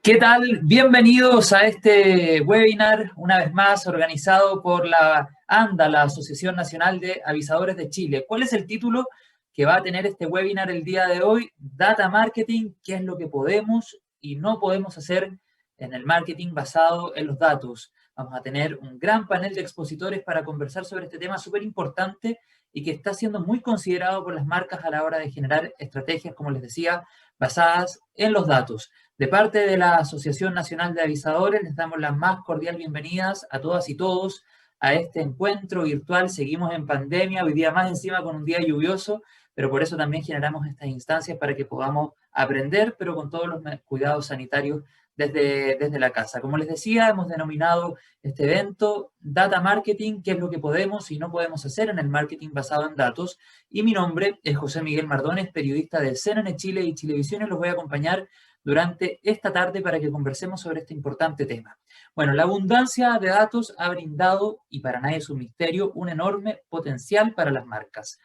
¿Qué tal? Bienvenidos a este webinar, una vez más organizado por la ANDA, la Asociación Nacional de Avisadores de Chile. ¿Cuál es el título que va a tener este webinar el día de hoy? Data Marketing, ¿qué es lo que podemos y no podemos hacer en el marketing basado en los datos? Vamos a tener un gran panel de expositores para conversar sobre este tema súper importante y que está siendo muy considerado por las marcas a la hora de generar estrategias, como les decía, basadas en los datos. De parte de la Asociación Nacional de Avisadores, les damos las más cordiales bienvenidas a todas y todos a este encuentro virtual. Seguimos en pandemia, hoy día más encima con un día lluvioso, pero por eso también generamos estas instancias para que podamos aprender, pero con todos los cuidados sanitarios desde la casa. Como les decía, hemos denominado este evento Data Marketing, qué es lo que podemos y no podemos hacer en el marketing basado en datos. Y mi nombre es José Miguel Mardones, periodista de CNN Chile y Chilevisión, y los voy a acompañar durante esta tarde para que conversemos sobre este importante tema. Bueno, la abundancia de datos ha brindado, y para nadie es un misterio, un enorme potencial para las marcas,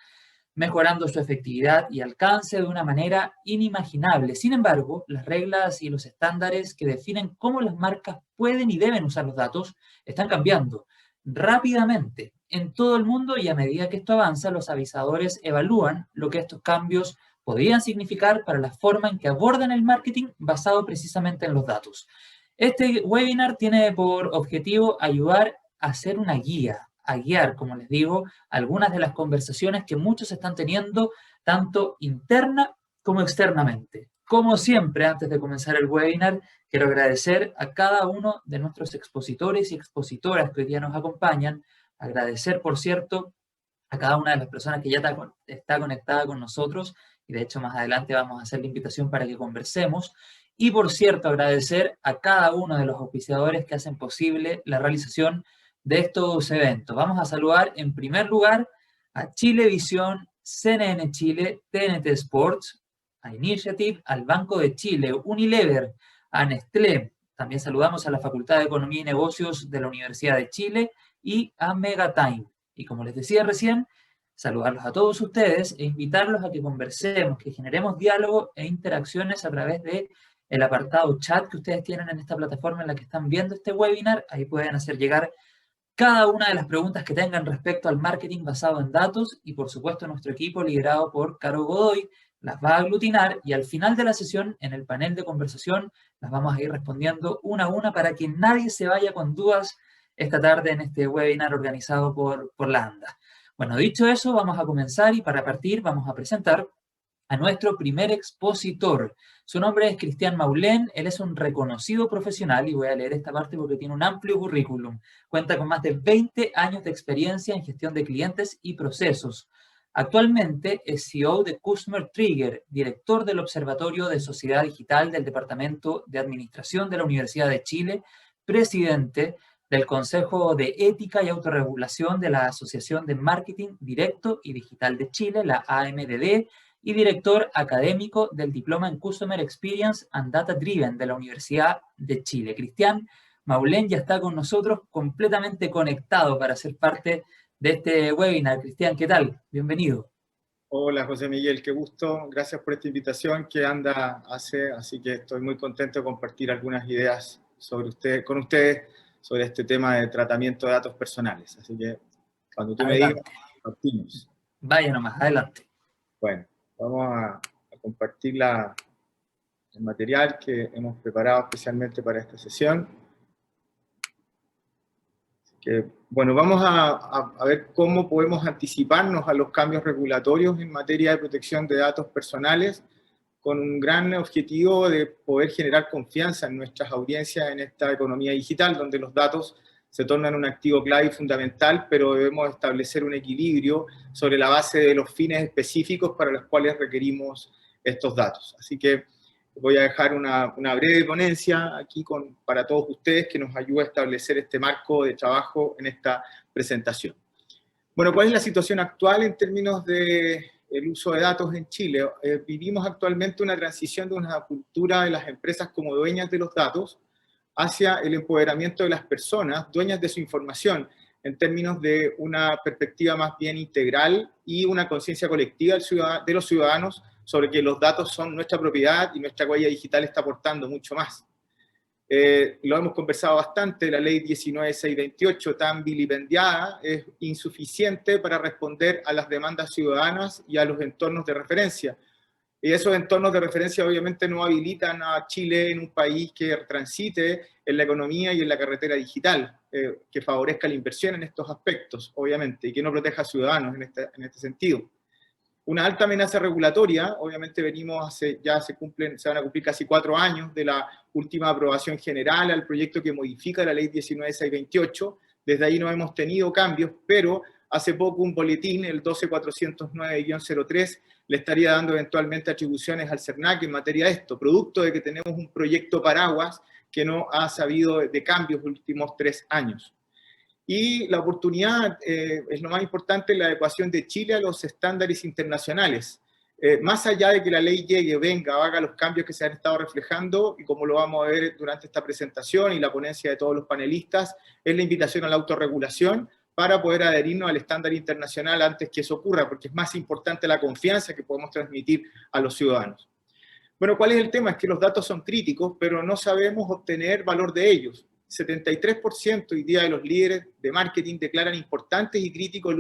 mejorando su efectividad y alcance de una manera inimaginable. Sin embargo, las reglas y los estándares que definen cómo las marcas pueden y deben usar los datos están cambiando rápidamente en todo el mundo, y a medida que esto avanza, los avisadores evalúan lo que estos cambios podrían significar para la forma en que abordan el marketing basado precisamente en los datos. Este webinar tiene por objetivo ayudar a hacer una guía, a guiar, como les digo, algunas de las conversaciones que muchos están teniendo, tanto interna como externamente. Como siempre, antes de comenzar el webinar, quiero agradecer a cada uno de nuestros expositores y expositoras que hoy día nos acompañan. Agradecer, por cierto, a cada una de las personas que ya está conectada con nosotros, y de hecho más adelante vamos a hacer la invitación para que conversemos. Y por cierto, agradecer a cada uno de los auspiciadores que hacen posible la realización de estos eventos. Vamos a saludar en primer lugar a Chilevisión, CNN Chile, TNT Sports, a Initiative, al Banco de Chile, Unilever, a Nestlé. También saludamos a la Facultad de Economía y Negocios de la Universidad de Chile y a Megatime. Y como les decía recién, saludarlos a todos ustedes e invitarlos a que conversemos, que generemos diálogo e interacciones a través de el apartado chat que ustedes tienen en esta plataforma en la que están viendo este webinar. Ahí pueden hacer llegar cada una de las preguntas que tengan respecto al marketing basado en datos, y por supuesto nuestro equipo liderado por Caro Godoy las va a aglutinar, y al final de la sesión, en el panel de conversación, las vamos a ir respondiendo una a una para que nadie se vaya con dudas esta tarde en este webinar organizado por la ANDA. Bueno, dicho eso, vamos a comenzar, y para partir vamos a presentar a nuestro primer expositor. Su nombre es Cristian Maulén, él es un reconocido profesional, y voy a leer esta parte porque tiene un amplio currículum. Cuenta con más de 20 años de experiencia en gestión de clientes y procesos. Actualmente es CEO de Customer Trigger, director del Observatorio de Sociedad Digital del Departamento de Administración de la Universidad de Chile, presidente del Consejo de Ética y Autorregulación de la Asociación de Marketing Directo y Digital de Chile, la AMDD, y director académico del Diploma en Customer Experience and Data Driven de la Universidad de Chile. Cristian Maulén ya está con nosotros, completamente conectado para ser parte de este webinar. Cristian, ¿qué tal? Bienvenido. Hola José Miguel, qué gusto. Gracias por esta invitación que ANDA hace, así que estoy muy contento de compartir algunas ideas con ustedes sobre este tema de tratamiento de datos personales. Así que cuando tú me digas, Adelante. partimos. Vaya nomás, adelante. Bueno, vamos a compartir el material que hemos preparado especialmente para esta sesión. Bueno, vamos a ver cómo podemos anticiparnos a los cambios regulatorios en materia de protección de datos personales, con un gran objetivo de poder generar confianza en nuestras audiencias en esta economía digital, donde los datos se tornan un activo clave y fundamental, pero debemos establecer un equilibrio sobre la base de los fines específicos para los cuales requerimos estos datos. Así que voy a dejar una breve ponencia aquí para todos ustedes que nos ayuda a establecer este marco de trabajo en esta presentación. Bueno, ¿cuál es la situación actual en términos del uso de datos en Chile? Vivimos actualmente una transición de una cultura de las empresas como dueñas de los datos hacia el empoderamiento de las personas, dueñas de su información, en términos de una perspectiva más bien integral y una conciencia colectiva de los ciudadanos sobre que los datos son nuestra propiedad y nuestra huella digital está aportando mucho más. Lo hemos conversado bastante, la ley 19.628, tan vilipendiada, es insuficiente para responder a las demandas ciudadanas y a los entornos de referencia. Y esos entornos de referencia obviamente no habilitan a Chile en un país que transite en la economía y en la carretera digital, que favorezca la inversión en estos aspectos, obviamente, y que no proteja a ciudadanos en este sentido. Una alta amenaza regulatoria, obviamente venimos, se van a cumplir casi 4 años de la última aprobación general al proyecto que modifica la ley 19.628, desde ahí no hemos tenido cambios, pero hace poco un boletín, el 12409-03, le estaría dando eventualmente atribuciones al CERNAC en materia de esto, producto de que tenemos un proyecto paraguas que no ha sabido de cambios los últimos 3 años. Y la oportunidad es lo más importante, la adecuación de Chile a los estándares internacionales. Más allá de que la ley llegue, venga, haga los cambios que se han estado reflejando, y como lo vamos a ver durante esta presentación y la ponencia de todos los panelistas, es la invitación a la autorregulación para poder adherirnos al estándar internacional antes que eso ocurra, porque es más importante la confianza que podemos transmitir a los ciudadanos. Bueno, ¿cuál es el tema? Es que los datos son críticos, pero no sabemos obtener valor de ellos. 73% hoy día de los líderes de marketing declaran importantes y crítico el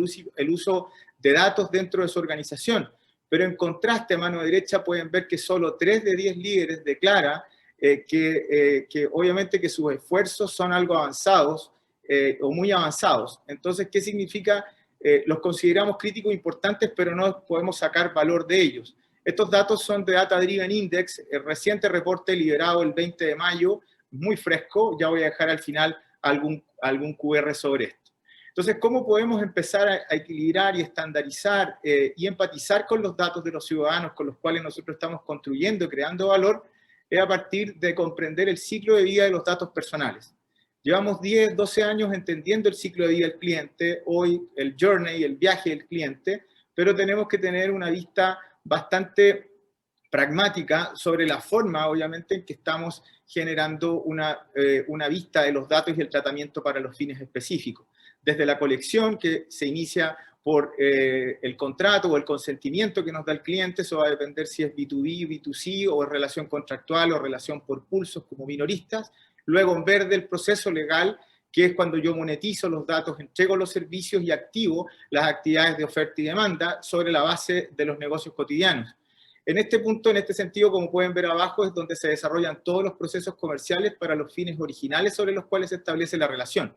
uso de datos dentro de su organización, pero en contraste, a mano derecha pueden ver que solo 3 de 10 líderes declaran que obviamente que sus esfuerzos son algo avanzados o muy avanzados. Entonces, ¿qué significa? Los consideramos críticos importantes, pero no podemos sacar valor de ellos. Estos datos son de Data Driven Index, el reciente reporte liberado el 20 de mayo, muy fresco, ya voy a dejar al final algún QR sobre esto. Entonces, ¿cómo podemos empezar a equilibrar y estandarizar y empatizar con los datos de los ciudadanos con los cuales nosotros estamos construyendo, creando valor? Es a partir de comprender el ciclo de vida de los datos personales. Llevamos 10, 12 años entendiendo el ciclo de vida del cliente, hoy el journey, el viaje del cliente, pero tenemos que tener una vista bastante pragmática sobre la forma, obviamente, en que estamos generando una vista de los datos y el tratamiento para los fines específicos. Desde la colección, que se inicia por el contrato o el consentimiento que nos da el cliente, eso va a depender si es B2B, B2C, o relación contractual o relación por pulsos como minoristas. Luego, en verde, el proceso legal, que es cuando yo monetizo los datos, entrego los servicios y activo las actividades de oferta y demanda sobre la base de los negocios cotidianos. En este punto, en este sentido, como pueden ver abajo, es donde se desarrollan todos los procesos comerciales para los fines originales sobre los cuales se establece la relación.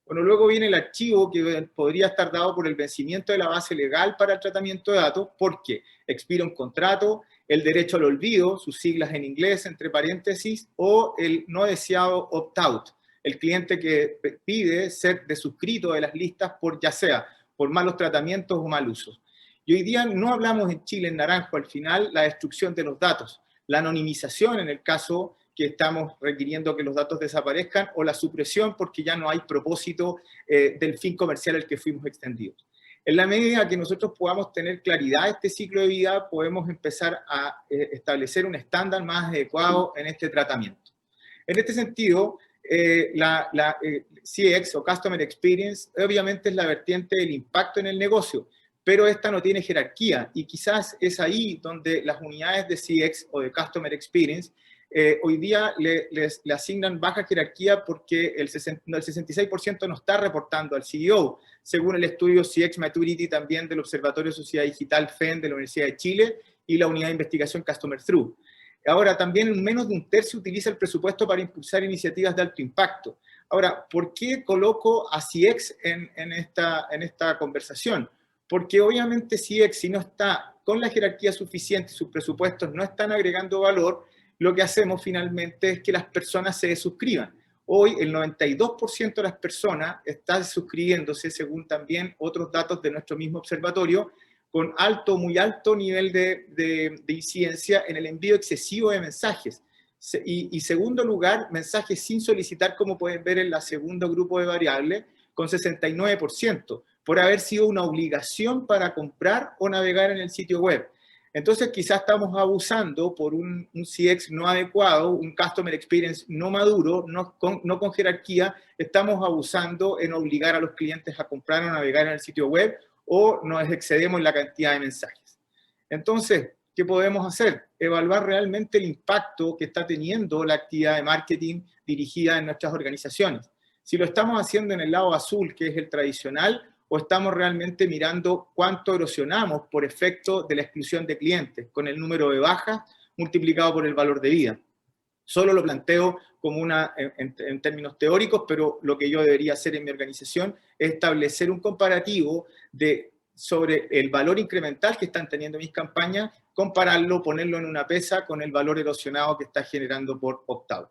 Bueno, luego viene el archivo que podría estar dado por el vencimiento de la base legal para el tratamiento de datos, porque expira un contrato, el derecho al olvido, sus siglas en inglés, entre paréntesis, o el no deseado opt-out, el cliente que pide ser desuscrito de las listas por ya sea por malos tratamientos o mal usos. Y hoy día no hablamos en Chile en naranjo al final la destrucción de los datos, la anonimización en el caso que estamos requiriendo que los datos desaparezcan, o la supresión porque ya no hay propósito del fin comercial al que fuimos extendidos. En la medida que nosotros podamos tener claridad de este ciclo de vida, podemos empezar a establecer un estándar más adecuado en este tratamiento. En este sentido, CX o Customer Experience obviamente es la vertiente del impacto en el negocio, pero esta no tiene jerarquía, y quizás es ahí donde las unidades de CX o de Customer Experience hoy día le asignan baja jerarquía porque el 66% no está reportando al CEO, según el estudio CX Maturity también del Observatorio de Sociedad Digital FEN de la Universidad de Chile y la Unidad de Investigación Customer Through. Ahora, también menos de un tercio utiliza el presupuesto para impulsar iniciativas de alto impacto. Ahora, ¿por qué coloco a CX en esta conversación? Porque obviamente CX, si no está con la jerarquía suficiente, sus presupuestos no están agregando valor, lo que hacemos finalmente es que las personas se desuscriban. Hoy el 92% de las personas está suscribiéndose, según también otros datos de nuestro mismo observatorio, con alto, muy alto nivel de incidencia en el envío excesivo de mensajes. Y segundo lugar, mensajes sin solicitar, como pueden ver en el segundo grupo de variables, con 69%, por haber sido una obligación para comprar o navegar en el sitio web. Entonces quizás estamos abusando por un CX no adecuado, un Customer Experience no maduro, no con jerarquía, estamos abusando en obligar a los clientes a comprar o navegar en el sitio web, o nos excedemos en la cantidad de mensajes. Entonces, ¿qué podemos hacer? Evaluar realmente el impacto que está teniendo la actividad de marketing dirigida en nuestras organizaciones. Si lo estamos haciendo en el lado azul, que es el tradicional, o estamos realmente mirando cuánto erosionamos por efecto de la exclusión de clientes, con el número de bajas multiplicado por el valor de vida. Solo lo planteo como en términos teóricos, pero lo que yo debería hacer en mi organización es establecer un comparativo sobre el valor incremental que están teniendo mis campañas, compararlo, ponerlo en una pesa con el valor erosionado que está generando por opt-out.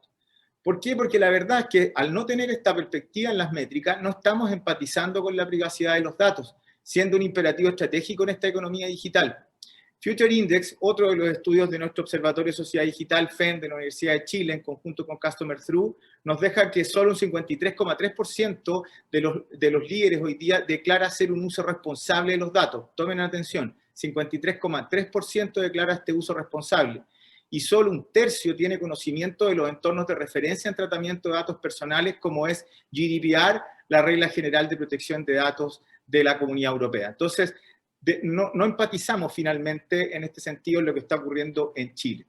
¿Por qué? Porque la verdad es que al no tener esta perspectiva en las métricas, no estamos empatizando con la privacidad de los datos, siendo un imperativo estratégico en esta economía digital. Future Index, otro de los estudios de nuestro Observatorio de Sociedad Digital, FEN, de la Universidad de Chile, en conjunto con Customer Through, nos deja que solo un 53,3% de los líderes hoy día declara hacer un uso responsable de los datos. Tomen atención, 53,3% declara este uso responsable. Y solo un tercio tiene conocimiento de los entornos de referencia en tratamiento de datos personales, como es GDPR, la Regla General de Protección de Datos de la Comunidad Europea. Entonces, no empatizamos finalmente en este sentido en lo que está ocurriendo en Chile.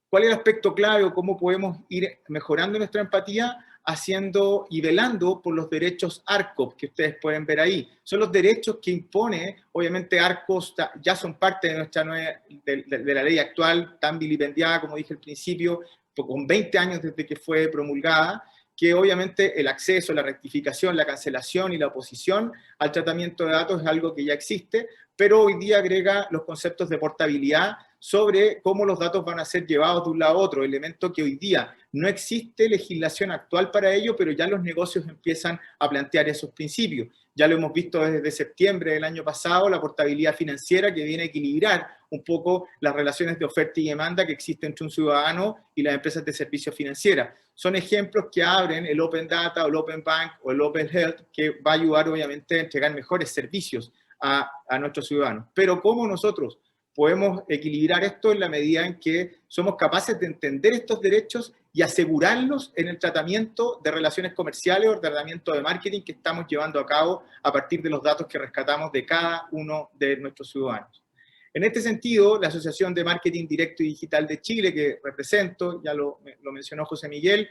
¿Cuál es el aspecto clave o cómo podemos ir mejorando nuestra empatía? Haciendo y velando por los derechos ARCOP, que ustedes pueden ver ahí. Son los derechos que impone, obviamente ARCOP ya son parte de nuestra de la ley actual, tan vilipendiada, como dije al principio, con 20 años desde que fue promulgada, que obviamente el acceso, la rectificación, la cancelación y la oposición al tratamiento de datos es algo que ya existe, pero hoy día agrega los conceptos de portabilidad sobre cómo los datos van a ser llevados de un lado a otro, elemento que hoy día no existe legislación actual para ello, pero ya los negocios empiezan a plantear esos principios. Ya lo hemos visto desde septiembre del año pasado, la portabilidad financiera que viene a equilibrar un poco las relaciones de oferta y demanda que existen entre un ciudadano y las empresas de servicios financieras. Son ejemplos que abren el Open Data o el Open Bank o el Open Health, que va a ayudar obviamente a entregar mejores servicios a nuestros ciudadanos. Pero ¿cómo nosotros podemos equilibrar esto en la medida en que somos capaces de entender estos derechos y asegurarlos en el tratamiento de relaciones comerciales o el tratamiento de marketing que estamos llevando a cabo a partir de los datos que rescatamos de cada uno de nuestros ciudadanos? En este sentido, la Asociación de Marketing Directo y Digital de Chile, que represento, ya lo mencionó José Miguel,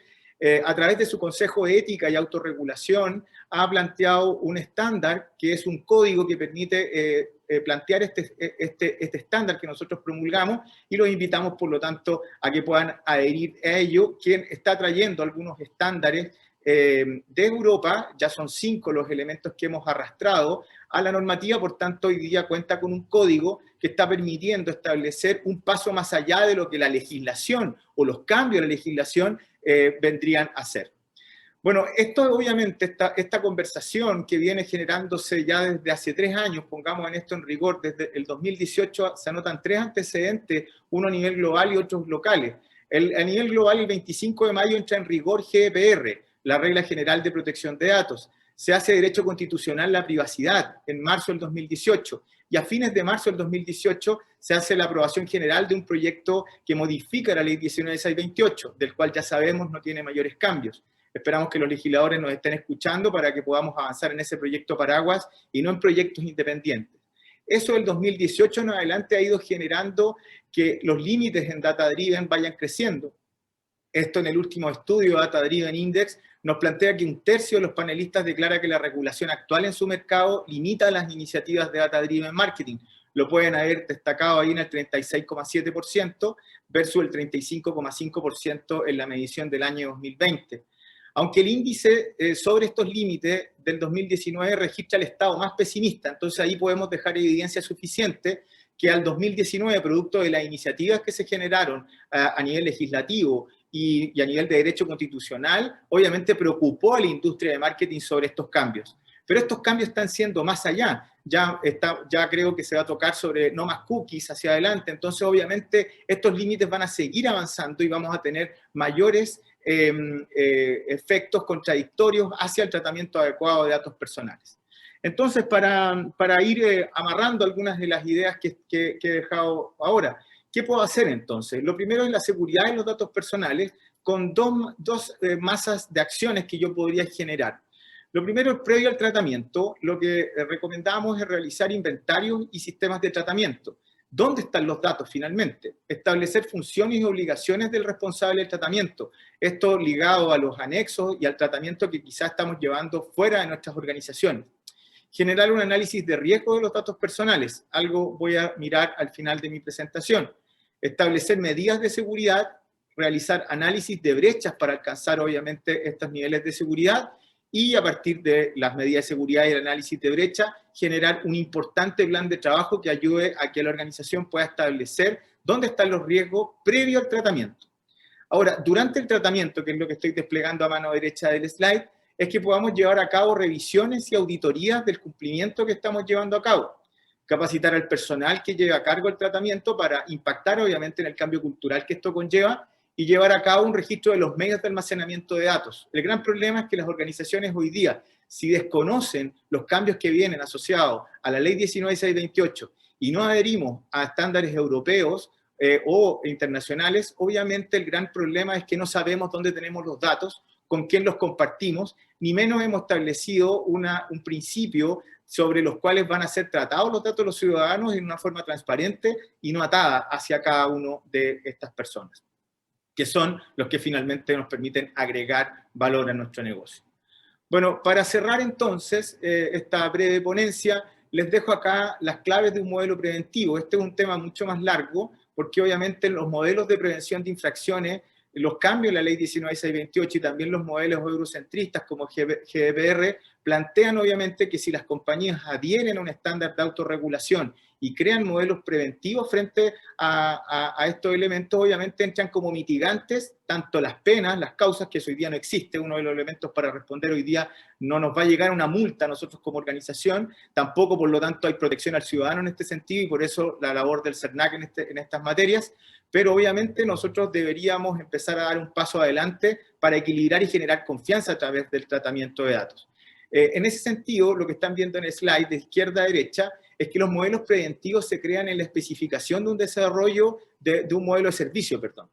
a través de su Consejo de Ética y Autorregulación, ha planteado un estándar que es un código que permite plantear este estándar que nosotros promulgamos y los invitamos, por lo tanto, a que puedan adherir a ello, quien está trayendo algunos estándares de Europa, ya son 5 los elementos que hemos arrastrado a la normativa, por tanto hoy día cuenta con un código que está permitiendo establecer un paso más allá de lo que la legislación o los cambios de la legislación vendrían a ser. Bueno, esto obviamente, esta conversación que viene generándose ya desde hace 3 años, pongamos en esto en rigor, desde el 2018 se anotan 3 antecedentes, uno a nivel global y otros locales. A nivel global, el 25 de mayo entra en rigor GDPR, la Regla General de Protección de Datos. Se hace derecho constitucional la privacidad en marzo del 2018 y a fines de marzo del 2018 se hace la aprobación general de un proyecto que modifica la ley 19.628, del cual ya sabemos no tiene mayores cambios. Esperamos que los legisladores nos estén escuchando para que podamos avanzar en ese proyecto paraguas y no en proyectos independientes. Eso del 2018 en adelante ha ido generando que los límites en Data Driven vayan creciendo. Esto en el último estudio Data Driven Index nos plantea que 1/3 de los panelistas declara que la regulación actual en su mercado limita las iniciativas de Data Driven Marketing. Lo pueden haber destacado ahí en el 36,7% versus el 35,5% en la medición del año 2020. Aunque el índice sobre estos límites del 2019 registra el estado más pesimista, entonces ahí podemos dejar evidencia suficiente que al 2019, producto de las iniciativas que se generaron a nivel legislativo y a nivel de derecho constitucional, obviamente preocupó a la industria de marketing sobre estos cambios. Pero estos cambios están siendo más allá. Ya creo que se va a tocar sobre no más cookies hacia adelante. Entonces, obviamente, estos límites van a seguir avanzando y vamos a tener mayores efectos contradictorios hacia el tratamiento adecuado de datos personales. Entonces, para ir amarrando algunas de las ideas que he dejado ahora, ¿qué puedo hacer entonces? Lo primero es la seguridad de los datos personales con dos masas de acciones que yo podría generar. Lo primero es previo al tratamiento, lo que recomendamos es realizar inventarios y sistemas de tratamiento. ¿Dónde están los datos finalmente? Establecer funciones y obligaciones del responsable del tratamiento. Esto ligado a los anexos y al tratamiento que quizás estamos llevando fuera de nuestras organizaciones. Generar un análisis de riesgo de los datos personales. Algo voy a mirar al final de mi presentación. Establecer medidas de seguridad, realizar análisis de brechas para alcanzar obviamente estos niveles de seguridad y a partir de las medidas de seguridad y el análisis de brecha, generar un importante plan de trabajo que ayude a que la organización pueda establecer dónde están los riesgos previo al tratamiento. Ahora, durante el tratamiento, que es lo que estoy desplegando a mano derecha del slide, es que podamos llevar a cabo revisiones y auditorías del cumplimiento que estamos llevando a cabo. Capacitar al personal que lleva a cargo el tratamiento para impactar obviamente en el cambio cultural que esto conlleva y llevar a cabo un registro de los medios de almacenamiento de datos. El gran problema es que las organizaciones hoy día, si desconocen los cambios que vienen asociados a la ley 19628 y no adherimos a estándares europeos o internacionales, obviamente el gran problema es que no sabemos dónde tenemos los datos, con quién los compartimos, ni menos hemos establecido un principio sobre los cuales van a ser tratados los datos de los ciudadanos en una forma transparente y no atada hacia cada uno de estas personas, que son los que finalmente nos permiten agregar valor a nuestro negocio. Bueno, para cerrar entonces esta breve ponencia, les dejo acá las claves de un modelo preventivo. Este es un tema mucho más largo, porque obviamente los modelos de prevención de infracciones, los cambios en la ley 19628 y también los modelos eurocentristas como GDPR plantean obviamente que si las compañías adhieren a un estándar de autorregulación y crean modelos preventivos frente a estos elementos, obviamente entran como mitigantes tanto las penas, las causas, que hoy día no existe, uno de los elementos para responder hoy día no nos va a llegar una multa a nosotros como organización, tampoco por lo tanto hay protección al ciudadano en este sentido y por eso la labor del CERNAC en estas materias, pero obviamente nosotros deberíamos empezar a dar un paso adelante para equilibrar y generar confianza a través del tratamiento de datos. En ese sentido, lo que están viendo en el slide de izquierda a derecha es que los modelos preventivos se crean en la especificación de un desarrollo, de un modelo de servicio, perdón.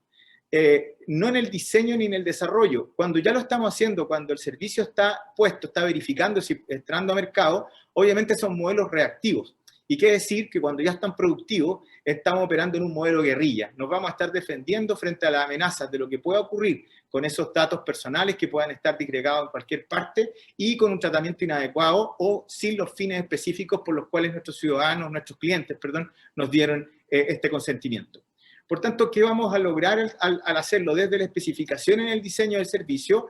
No en el diseño ni en el desarrollo. Cuando ya lo estamos haciendo, cuando el servicio está puesto, está verificando si entrando a mercado, obviamente son modelos reactivos. Y qué decir que cuando ya están productivos, estamos operando en un modelo guerrilla. Nos vamos a estar defendiendo frente a las amenazas de lo que pueda ocurrir con esos datos personales que puedan estar disgregados en cualquier parte y con un tratamiento inadecuado o sin los fines específicos por los cuales nuestros ciudadanos, nuestros clientes, perdón, nos dieron este consentimiento. Por tanto, ¿qué vamos a lograr al hacerlo desde la especificación en el diseño del servicio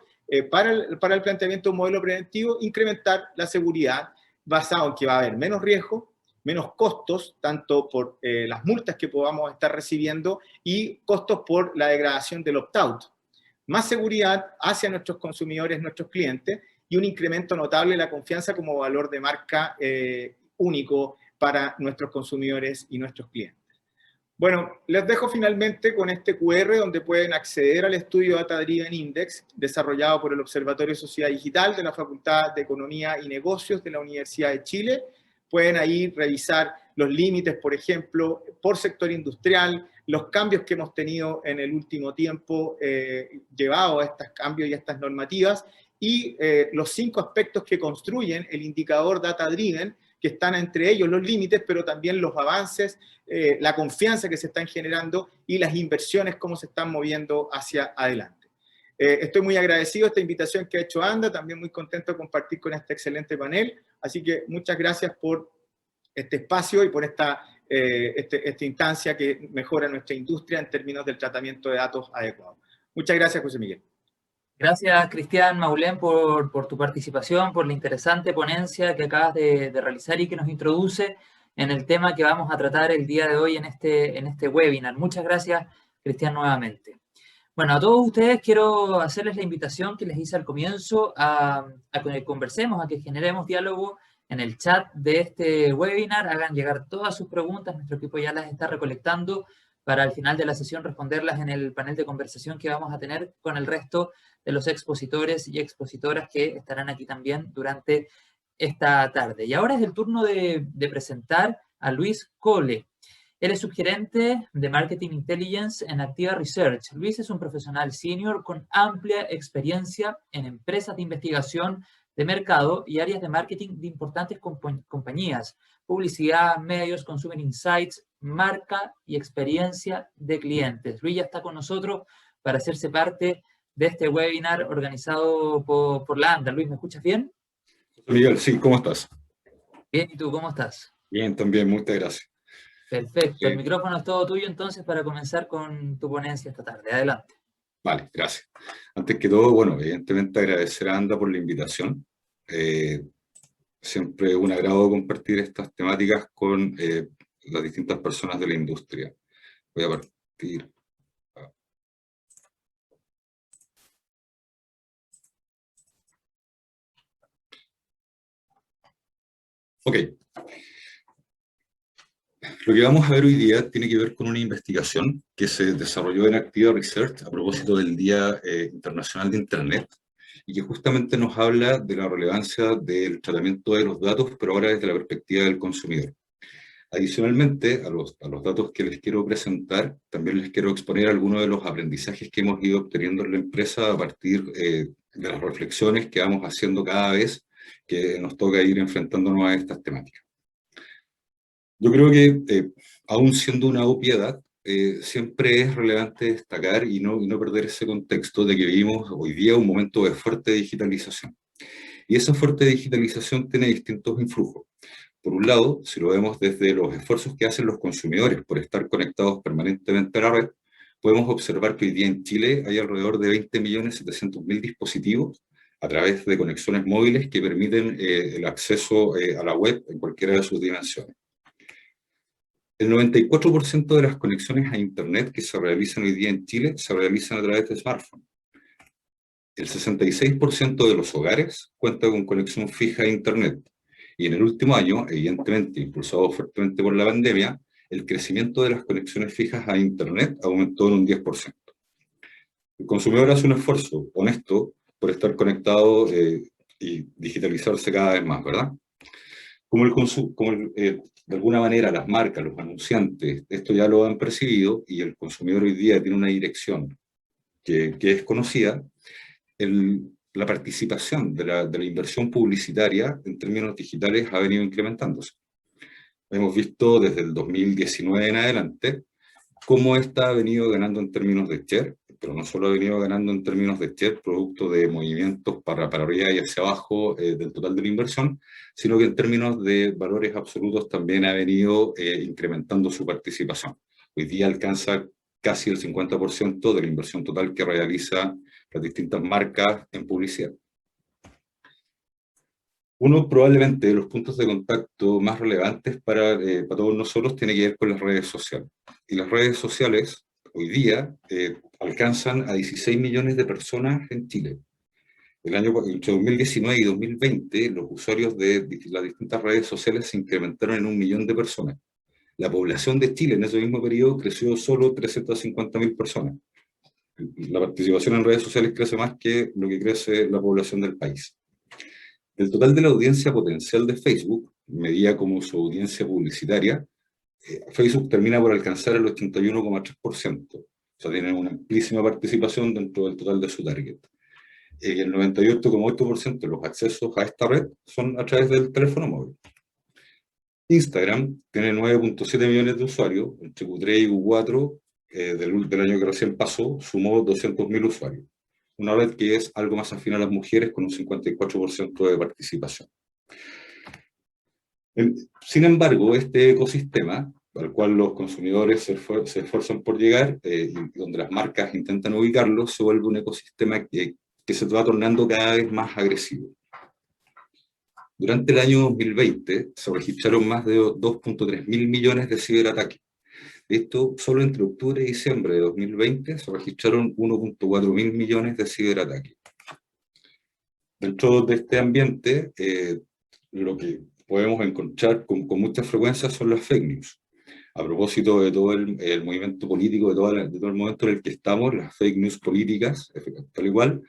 para el planteamiento de un modelo preventivo? Incrementar la seguridad basado en que va a haber menos riesgo, menos costos, tanto por las multas que podamos estar recibiendo y costos por la degradación del opt-out. Más seguridad hacia nuestros consumidores, nuestros clientes, y un incremento notable de la confianza como valor de marca único para nuestros consumidores y nuestros clientes. Bueno, les dejo finalmente con este QR donde pueden acceder al estudio Data Driven Index desarrollado por el Observatorio de Sociedad Digital de la Facultad de Economía y Negocios de la Universidad de Chile. Pueden ahí revisar los límites, por ejemplo, por sector industrial, los cambios que hemos tenido en el último tiempo llevado a estos cambios y a estas normativas y los 5 aspectos que construyen el indicador Data Driven, que están entre ellos los límites, pero también los avances, la confianza que se están generando y las inversiones, cómo se están moviendo hacia adelante. Estoy muy agradecido de esta invitación que ha hecho Anda, también muy contento de compartir con este excelente panel, así que muchas gracias por este espacio y por esta instancia que mejora nuestra industria en términos del tratamiento de datos adecuado. Muchas gracias, José Miguel. Gracias, Cristian Maulén, por tu participación, por la interesante ponencia que acabas de realizar y que nos introduce en el tema que vamos a tratar el día de hoy en este webinar. Muchas gracias, Cristian, nuevamente. Bueno, a todos ustedes quiero hacerles la invitación que les hice al comienzo a que conversemos, a que generemos diálogo en el chat de este webinar, hagan llegar todas sus preguntas, nuestro equipo ya las está recolectando para al final de la sesión responderlas en el panel de conversación que vamos a tener con el resto de los expositores y expositoras que estarán aquí también durante esta tarde. Y ahora es el turno de presentar a Luis Cole. Él es subgerente de Marketing Intelligence en Activa Research. Luis es un profesional senior con amplia experiencia en empresas de investigación de mercado y áreas de marketing de importantes compañías, publicidad, medios, consumer insights, marca y experiencia de clientes. Luis ya está con nosotros para hacerse parte de este webinar organizado por la ANDA. Luis, ¿me escuchas bien? Miguel, sí, ¿cómo estás? Bien, ¿y tú cómo estás? Bien, también, muchas gracias. Perfecto, el micrófono es todo tuyo entonces para comenzar con tu ponencia esta tarde. Adelante. Vale, gracias. Antes que todo, bueno, evidentemente agradecer a ANDA por la invitación. Siempre un agrado compartir estas temáticas con las distintas personas de la industria. Voy a partir. Ok. Lo que vamos a ver hoy día tiene que ver con una investigación que se desarrolló en Activa Research a propósito del Día Internacional de Internet y que justamente nos habla de la relevancia del tratamiento de los datos, pero ahora desde la perspectiva del consumidor. Adicionalmente, a los datos que les quiero presentar, también les quiero exponer algunos de los aprendizajes que hemos ido obteniendo en la empresa a partir de las reflexiones que vamos haciendo cada vez que nos toca ir enfrentándonos a estas temáticas. Yo creo que, aún siendo una obviedad, siempre es relevante destacar y no perder ese contexto de que vivimos hoy día un momento de fuerte digitalización. Y esa fuerte digitalización tiene distintos influjos. Por un lado, si lo vemos desde los esfuerzos que hacen los consumidores por estar conectados permanentemente a la red, podemos observar que hoy día en Chile hay alrededor de 20.700.000 dispositivos a través de conexiones móviles que permiten el acceso a la web en cualquiera de sus dimensiones. El 94% de las conexiones a Internet que se realizan hoy día en Chile se realizan a través de smartphones. El 66% de los hogares cuenta con conexión fija a Internet. Y en el último año, evidentemente impulsado fuertemente por la pandemia, el crecimiento de las conexiones fijas a Internet aumentó en un 10%. El consumidor hace un esfuerzo honesto por estar conectado y digitalizarse cada vez más, ¿verdad? De alguna manera las marcas, los anunciantes, esto ya lo han percibido y el consumidor hoy día tiene una dirección que es conocida, la participación de la inversión publicitaria en términos digitales ha venido incrementándose. Hemos visto desde el 2019 en adelante cómo esta ha venido ganando en términos de share, pero no solo ha venido ganando en términos de share, producto de movimientos para arriba y hacia abajo del total de la inversión, sino que en términos de valores absolutos también ha venido incrementando su participación. Hoy día alcanza casi el 50% de la inversión total que realiza las distintas marcas en publicidad. Uno probablemente de los puntos de contacto más relevantes para todos nosotros tiene que ver con las redes sociales. Y las redes sociales hoy día alcanzan a 16 millones de personas en Chile. Entre 2019 y 2020, los usuarios de las distintas redes sociales se incrementaron en 1 millón de personas. La población de Chile en ese mismo periodo creció solo 350.000 personas. La participación en redes sociales crece más que lo que crece la población del país. Del total de la audiencia potencial de Facebook, medida como su audiencia publicitaria, Facebook termina por alcanzar el 81,3%. O sea, tiene una amplísima participación dentro del total de su target. El 98,8% de los accesos a esta red son a través del teléfono móvil. Instagram tiene 9.7 millones de usuarios, entre Q3 y Q4 del año que recién pasó, sumó 200.000 usuarios. Una red que es algo más afín a las mujeres con un 54% de participación. Sin embargo, este ecosistema, al cual los consumidores se esfuerzan por llegar y donde las marcas intentan ubicarlo, se vuelve un ecosistema que se va tornando cada vez más agresivo. Durante el año 2020 se registraron más de 2.3 mil millones de ciberataques. Esto, solo entre octubre y diciembre de 2020 se registraron 1.4 mil millones de ciberataques. Dentro de este ambiente, lo que podemos encontrar con mucha frecuencia son las fake news. A propósito de todo el movimiento político, de todo el momento en el que estamos, las fake news políticas, tal igual,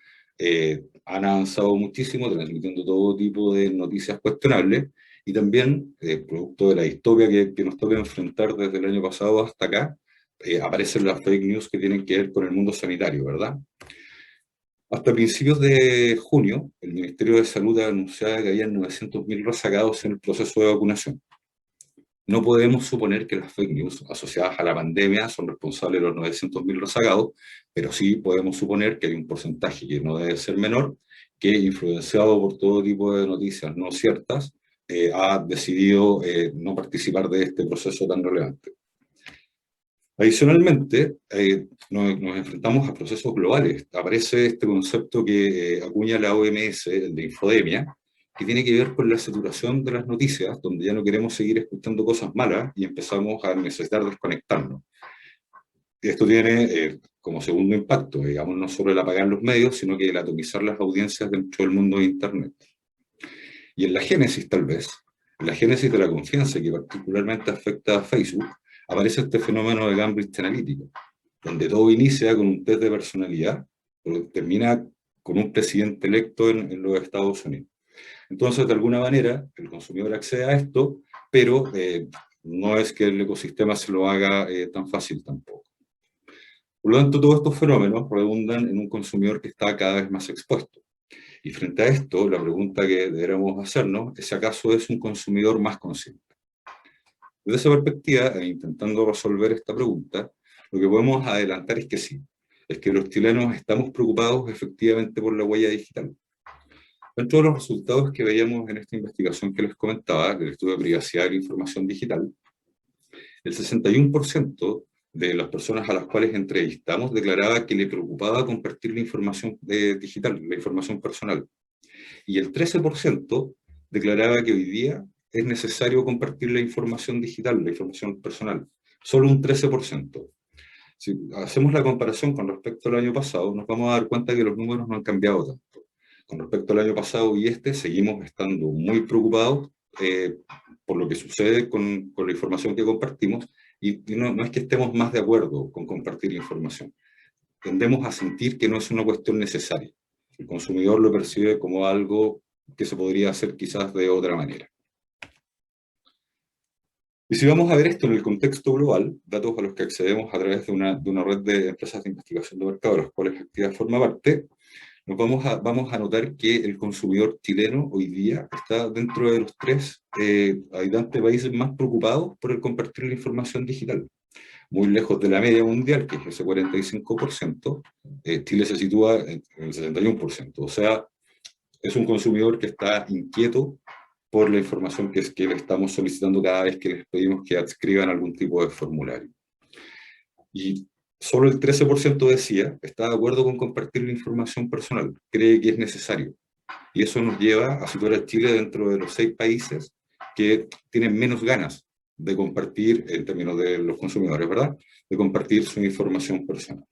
han avanzado muchísimo, transmitiendo todo tipo de noticias cuestionables, y también, producto de la distopia que nos toca enfrentar desde el año pasado hasta acá, aparecen las fake news que tienen que ver con el mundo sanitario, ¿verdad? Hasta principios de junio, el Ministerio de Salud anunciaba que había 900.000 rezagados en el proceso de vacunación. no podemos suponer que las fake news asociadas a la pandemia son responsables de los 900.000 rezagados, pero sí podemos suponer que hay un porcentaje que no debe ser menor, que influenciado por todo tipo de noticias no ciertas, ha decidido no participar de este proceso tan relevante. Adicionalmente, nos enfrentamos a procesos globales. Aparece este concepto que acuña la OMS, el de infodemia, que tiene que ver con la saturación de las noticias, donde ya no queremos seguir escuchando cosas malas y empezamos a necesitar desconectarnos. Y esto tiene como segundo impacto, digamos, no solo el apagar los medios, sino que el atomizar las audiencias dentro del mundo de Internet. Y en la génesis, tal vez, en la génesis de la confianza, que particularmente afecta a Facebook, aparece este fenómeno de Cambridge Analytica, donde todo inicia con un test de personalidad, pero termina con un presidente electo en los Estados Unidos. Entonces, de alguna manera, el consumidor accede a esto, pero no es que el ecosistema se lo haga tan fácil tampoco. Por lo tanto, todos estos fenómenos redundan en un consumidor que está cada vez más expuesto. Y frente a esto, la pregunta que deberíamos hacernos es si acaso es un consumidor más consciente. Desde esa perspectiva, intentando resolver esta pregunta, lo que podemos adelantar es que sí, es que los chilenos estamos preocupados efectivamente por la huella digital. Dentro de los resultados que veíamos en esta investigación que les comentaba, del estudio de privacidad y información digital, el 61% de las personas a las cuales entrevistamos declaraba que le preocupaba compartir la información digital, la información personal. Y el 13% declaraba que hoy día es necesario compartir la información digital, la información personal. Solo un 13%. Si hacemos la comparación con respecto al año pasado, nos vamos a dar cuenta que los números no han cambiado tanto. Con respecto al año pasado y seguimos estando muy preocupados por lo que sucede con la información que compartimos, y no es que estemos más de acuerdo con compartir la información. Tendemos a sentir que no es una cuestión necesaria. El consumidor lo percibe como algo que se podría hacer quizás de otra manera. Y si vamos a ver esto en el contexto global, datos a los que accedemos a través de una red de empresas de investigación de mercado, de las cuales Actividad forma parte, vamos a notar que el consumidor chileno hoy día está dentro de los 3 habitantes países más preocupados por el compartir la información digital. Muy lejos de la media mundial, que es ese 45%, Chile se sitúa en el 61%. O sea, es un consumidor que está inquieto por la información que le estamos solicitando cada vez que les pedimos que adscriban algún tipo de formulario. Y solo el 13% decía, está de acuerdo con compartir la información personal, cree que es necesario. Y eso nos lleva a situar a Chile dentro de los 6 países que tienen menos ganas de compartir, en términos de los consumidores, ¿verdad?, de compartir su información personal.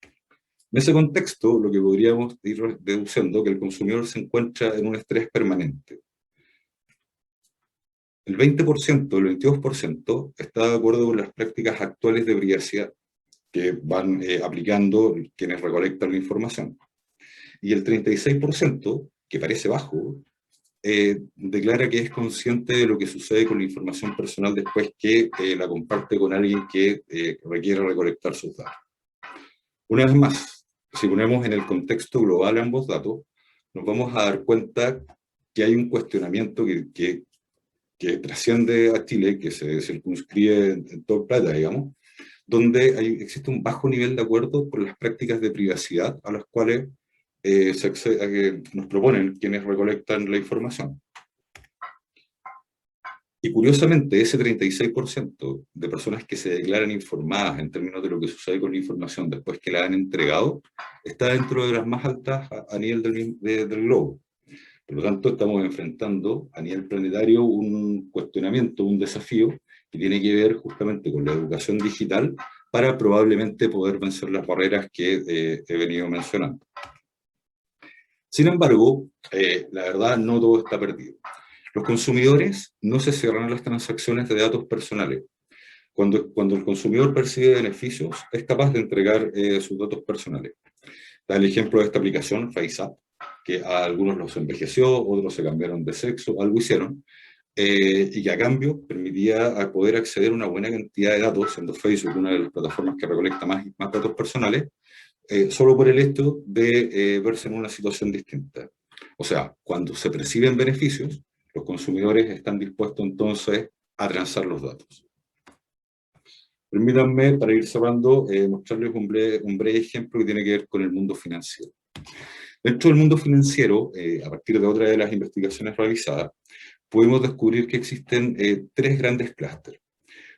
En ese contexto, lo que podríamos ir deduciendo que el consumidor se encuentra en un estrés permanente. El 20%, el 22% está de acuerdo con las prácticas actuales de privacidad que van aplicando quienes recolectan la información. Y el 36%, que parece bajo, declara que es consciente de lo que sucede con la información personal después que la comparte con alguien que requiere recolectar sus datos. Una vez más, si ponemos en el contexto global ambos datos, nos vamos a dar cuenta que hay un cuestionamiento que trasciende a Chile, que se circunscribe en todo el planeta, digamos, donde existe un bajo nivel de acuerdo por las prácticas de privacidad a las cuales nos proponen quienes recolectan la información. Y curiosamente, ese 36% de personas que se declaran informadas en términos de lo que sucede con la información después que la han entregado, está dentro de las más altas a nivel del globo. Por lo tanto, estamos enfrentando a nivel planetario un cuestionamiento, un desafío que tiene que ver justamente con la educación digital para probablemente poder vencer las barreras que he venido mencionando. Sin embargo, la verdad, no todo está perdido. Los consumidores no se cierran a las transacciones de datos personales. Cuando el consumidor percibe beneficios, es capaz de entregar sus datos personales. Da el ejemplo de esta aplicación, FaceApp, que a algunos los envejeció, otros se cambiaron de sexo, algo hicieron, y que a cambio permitía poder acceder a una buena cantidad de datos, siendo Facebook una de las plataformas que recolecta más datos personales, solo por el hecho de verse en una situación distinta. O sea, cuando se perciben beneficios, los consumidores están dispuestos entonces a transar los datos. Permítanme, para ir cerrando, mostrarles un breve ejemplo que tiene que ver con el mundo financiero. Dentro del mundo financiero, a partir de otra de las investigaciones realizadas, pudimos descubrir que existen tres grandes clústeres.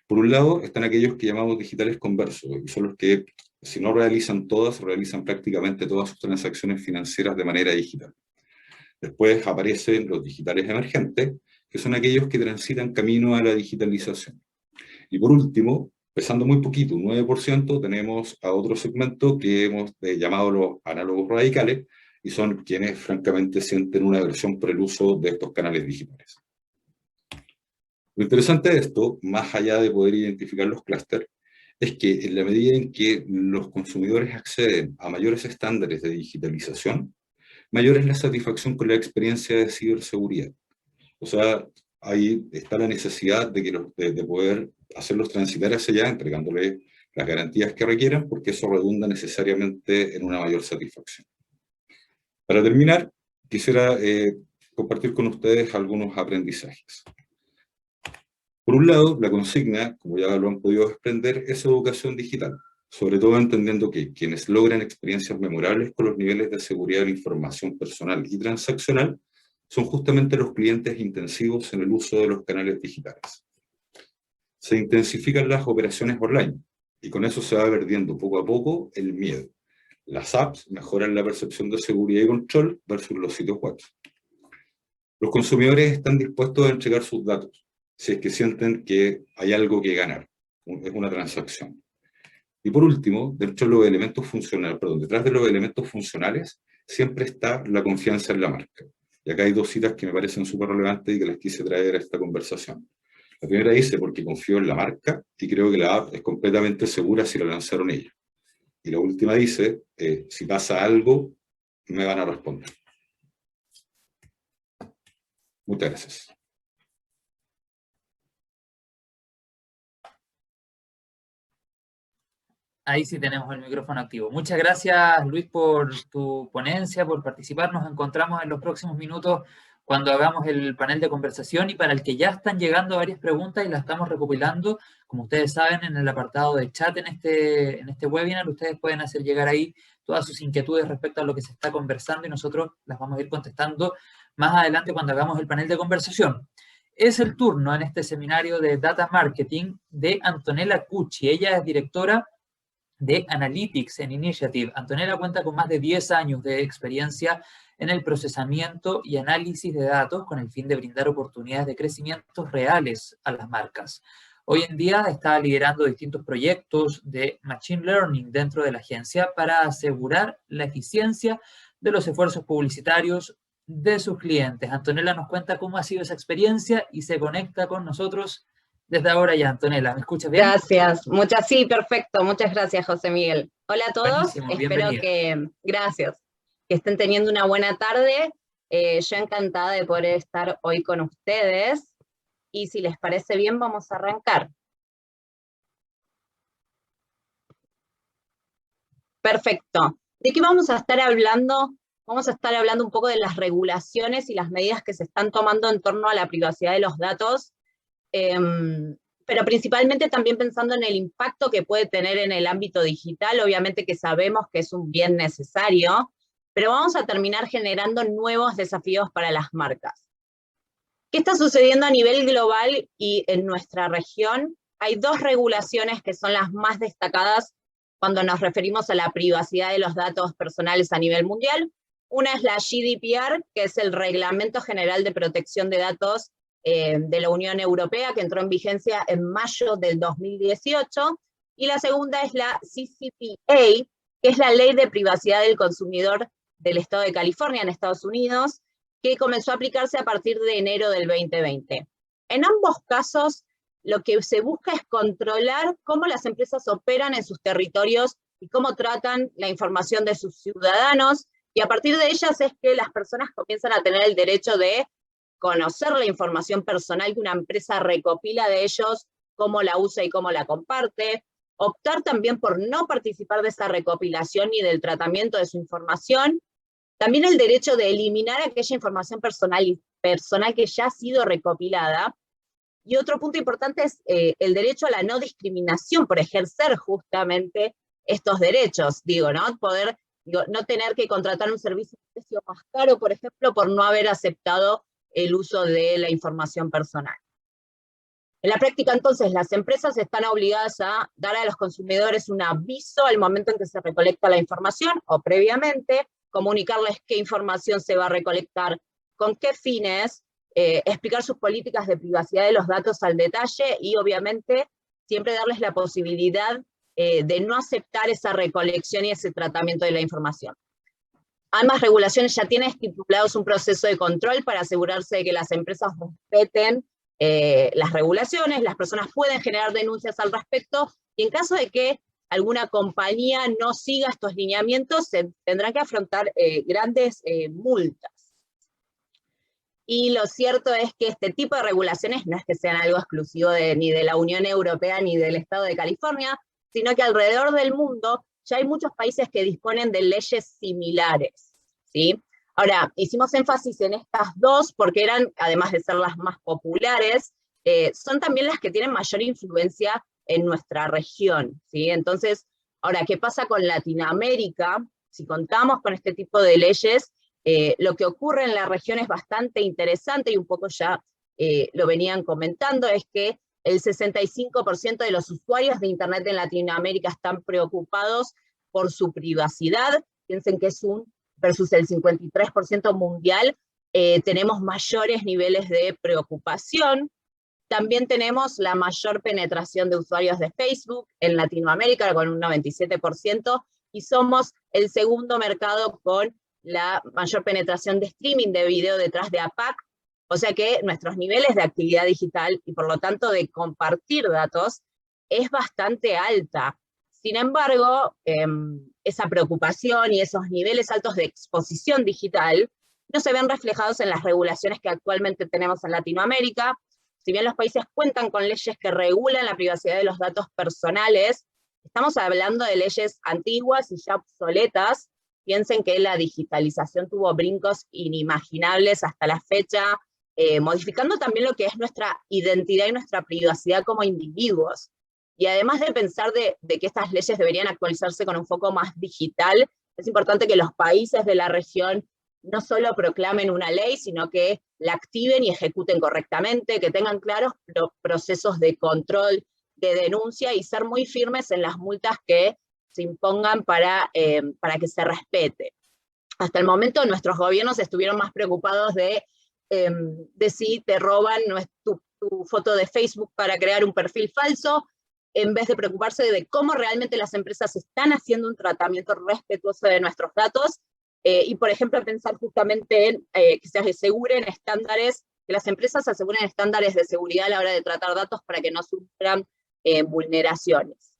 Por un lado, están aquellos que llamamos digitales conversos, y son los que, si no realizan todas, realizan prácticamente todas sus transacciones financieras de manera digital. Después aparecen los digitales emergentes, que son aquellos que transitan camino a la digitalización. Y por último, pesando muy poquito, un 9%, tenemos a otro segmento que hemos llamado los análogos radicales, y son quienes francamente sienten una aversión por el uso de estos canales digitales. Lo interesante de esto, más allá de poder identificar los clústeres, es que en la medida en que los consumidores acceden a mayores estándares de digitalización, mayor es la satisfacción con la experiencia de ciberseguridad. O sea, ahí está la necesidad de poder hacerlos transitar hacia allá, entregándoles las garantías que requieran, porque eso redunda necesariamente en una mayor satisfacción. Para terminar, quisiera compartir con ustedes algunos aprendizajes. Por un lado, la consigna, como ya lo han podido desprender, es educación digital, sobre todo entendiendo que quienes logran experiencias memorables con los niveles de seguridad de la información personal y transaccional son justamente los clientes intensivos en el uso de los canales digitales. Se intensifican las operaciones online, y con eso se va perdiendo poco a poco el miedo. Las apps mejoran la percepción de seguridad y control versus los sitios web. Los consumidores están dispuestos a entregar sus datos, si es que sienten que hay algo que ganar, es una transacción. Y por último, detrás de los elementos funcionales, siempre está la confianza en la marca. Y acá hay dos citas que me parecen súper relevantes y que les quise traer a esta conversación. La primera dice, porque confío en la marca y creo que la app es completamente segura si la lanzaron ellos. Y la última dice, si pasa algo, me van a responder. Muchas gracias. Ahí sí tenemos el micrófono activo. Muchas gracias, Luis, por tu ponencia, por participar. Nos encontramos en los próximos minutos cuando hagamos el panel de conversación, y para el que ya están llegando varias preguntas y las estamos recopilando, como ustedes saben, en el apartado de chat en este webinar, ustedes pueden hacer llegar ahí todas sus inquietudes respecto a lo que se está conversando y nosotros las vamos a ir contestando más adelante cuando hagamos el panel de conversación. Es el turno en este seminario de Data Marketing de Antonella Cucci. Ella es directora de Analytics en Initiative. Antonella cuenta con más de 10 años de experiencia en el procesamiento y análisis de datos con el fin de brindar oportunidades de crecimiento reales a las marcas. Hoy en día está liderando distintos proyectos de Machine Learning dentro de la agencia para asegurar la eficiencia de los esfuerzos publicitarios de sus clientes. Antonella nos cuenta cómo ha sido esa experiencia y se conecta con nosotros desde ahora ya. Antonella, ¿me escuchas bien? Gracias, sí, perfecto, muchas gracias, José Miguel. Hola a todos, Buenísimo, espero bienvenida. gracias, que estén teniendo una buena tarde. Yo encantada de poder estar hoy con ustedes, y si les parece bien, vamos a arrancar. Perfecto. ¿De qué vamos a estar hablando? Vamos a estar hablando un poco de las regulaciones y las medidas que se están tomando en torno a la privacidad de los datos, pero principalmente también pensando en el impacto que puede tener en el ámbito digital. Obviamente que sabemos que es un bien necesario, pero vamos a terminar generando nuevos desafíos para las marcas. ¿Qué está sucediendo a nivel global y en nuestra región? Hay dos regulaciones que son las más destacadas cuando nos referimos a la privacidad de los datos personales a nivel mundial. Una es la GDPR, que es el Reglamento General de Protección de Datos de la Unión Europea, que entró en vigencia en mayo del 2018, y la segunda es la CCPA, que es la Ley de Privacidad del Consumidor del Estado de California en Estados Unidos, que comenzó a aplicarse a partir de enero del 2020. En ambos casos, lo que se busca es controlar cómo las empresas operan en sus territorios y cómo tratan la información de sus ciudadanos, y a partir de ellas es que las personas comienzan a tener el derecho de conocer la información personal que una empresa recopila de ellos, cómo la usa y cómo la comparte, optar también por no participar de esa recopilación y del tratamiento de su información, también el derecho de eliminar aquella información personal que ya ha sido recopilada, Y otro punto importante es el derecho a la no discriminación por ejercer justamente estos derechos, ¿no? Poder, no tener que contratar un servicio de precio más caro, por ejemplo, por no haber aceptado el uso de la información personal. En la práctica, entonces, las empresas están obligadas a dar a los consumidores un aviso al momento en que se recolecta la información, o previamente, comunicarles qué información se va a recolectar, con qué fines, explicar sus políticas de privacidad de los datos al detalle, y obviamente siempre darles la posibilidad de no aceptar esa recolección y ese tratamiento de la información. Ambas regulaciones ya tienen estipulados un proceso de control para asegurarse de que las empresas respeten las regulaciones. Las personas pueden generar denuncias al respecto, y en caso de que alguna compañía no siga estos lineamientos, se tendrán que afrontar grandes multas. Y lo cierto es que este tipo de regulaciones no es que sean algo exclusivo ni de la Unión Europea ni del Estado de California, sino que alrededor del mundo ya hay muchos países que disponen de leyes similares, ¿sí? Ahora, hicimos énfasis en estas dos porque eran, además de ser las más populares, son también las que tienen mayor influencia en nuestra región, ¿sí? Entonces, ahora, ¿qué pasa con Latinoamérica? Si contamos con este tipo de leyes, lo que ocurre en la región es bastante interesante, y un poco ya lo venían comentando, es que el 65% de los usuarios de Internet en Latinoamérica están preocupados por su privacidad. Piensen que es versus el 53% mundial, tenemos mayores niveles de preocupación. También tenemos la mayor penetración de usuarios de Facebook en Latinoamérica, con un 97%, y somos el segundo mercado con la mayor penetración de streaming de video detrás de APAC, o sea que nuestros niveles de actividad digital y por lo tanto de compartir datos es bastante alta. Sin embargo, esa preocupación y esos niveles altos de exposición digital no se ven reflejados en las regulaciones que actualmente tenemos en Latinoamérica. Si bien los países cuentan con leyes que regulan la privacidad de los datos personales, estamos hablando de leyes antiguas y ya obsoletas. Piensen que la digitalización tuvo brincos inimaginables hasta la fecha, modificando también lo que es nuestra identidad y nuestra privacidad como individuos. Y además de pensar de que estas leyes deberían actualizarse con un foco más digital, es importante que los países de la región no solo proclamen una ley, sino que la activen y ejecuten correctamente, que tengan claros procesos de control, de denuncia, y ser muy firmes en las multas que se impongan para que se respete. Hasta el momento nuestros gobiernos estuvieron más preocupados de si te roban tu foto de Facebook para crear un perfil falso, en vez de preocuparse de cómo realmente las empresas están haciendo un tratamiento respetuoso de nuestros datos, y por ejemplo pensar justamente en que se aseguren estándares, que las empresas aseguren estándares de seguridad a la hora de tratar datos para que no sufran vulneraciones.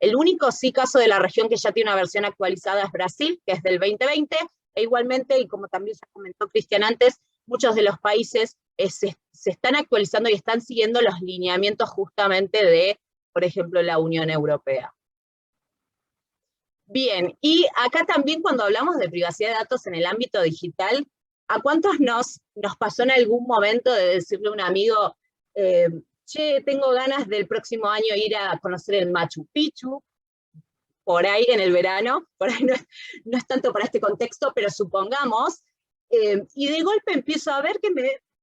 El único caso de la región que ya tiene una versión actualizada es Brasil, que es del 2020, e igualmente, y como también ya comentó Cristian antes, muchos de los países se están actualizando y están siguiendo los lineamientos justamente de, por ejemplo, la Unión Europea. Bien, y acá también cuando hablamos de privacidad de datos en el ámbito digital, ¿a cuántos nos pasó en algún momento de decirle a un amigo, che, tengo ganas del próximo año ir a conocer el Machu Picchu, por ahí en el verano, por ahí no es tanto para este contexto, pero supongamos, y de golpe empiezo a ver que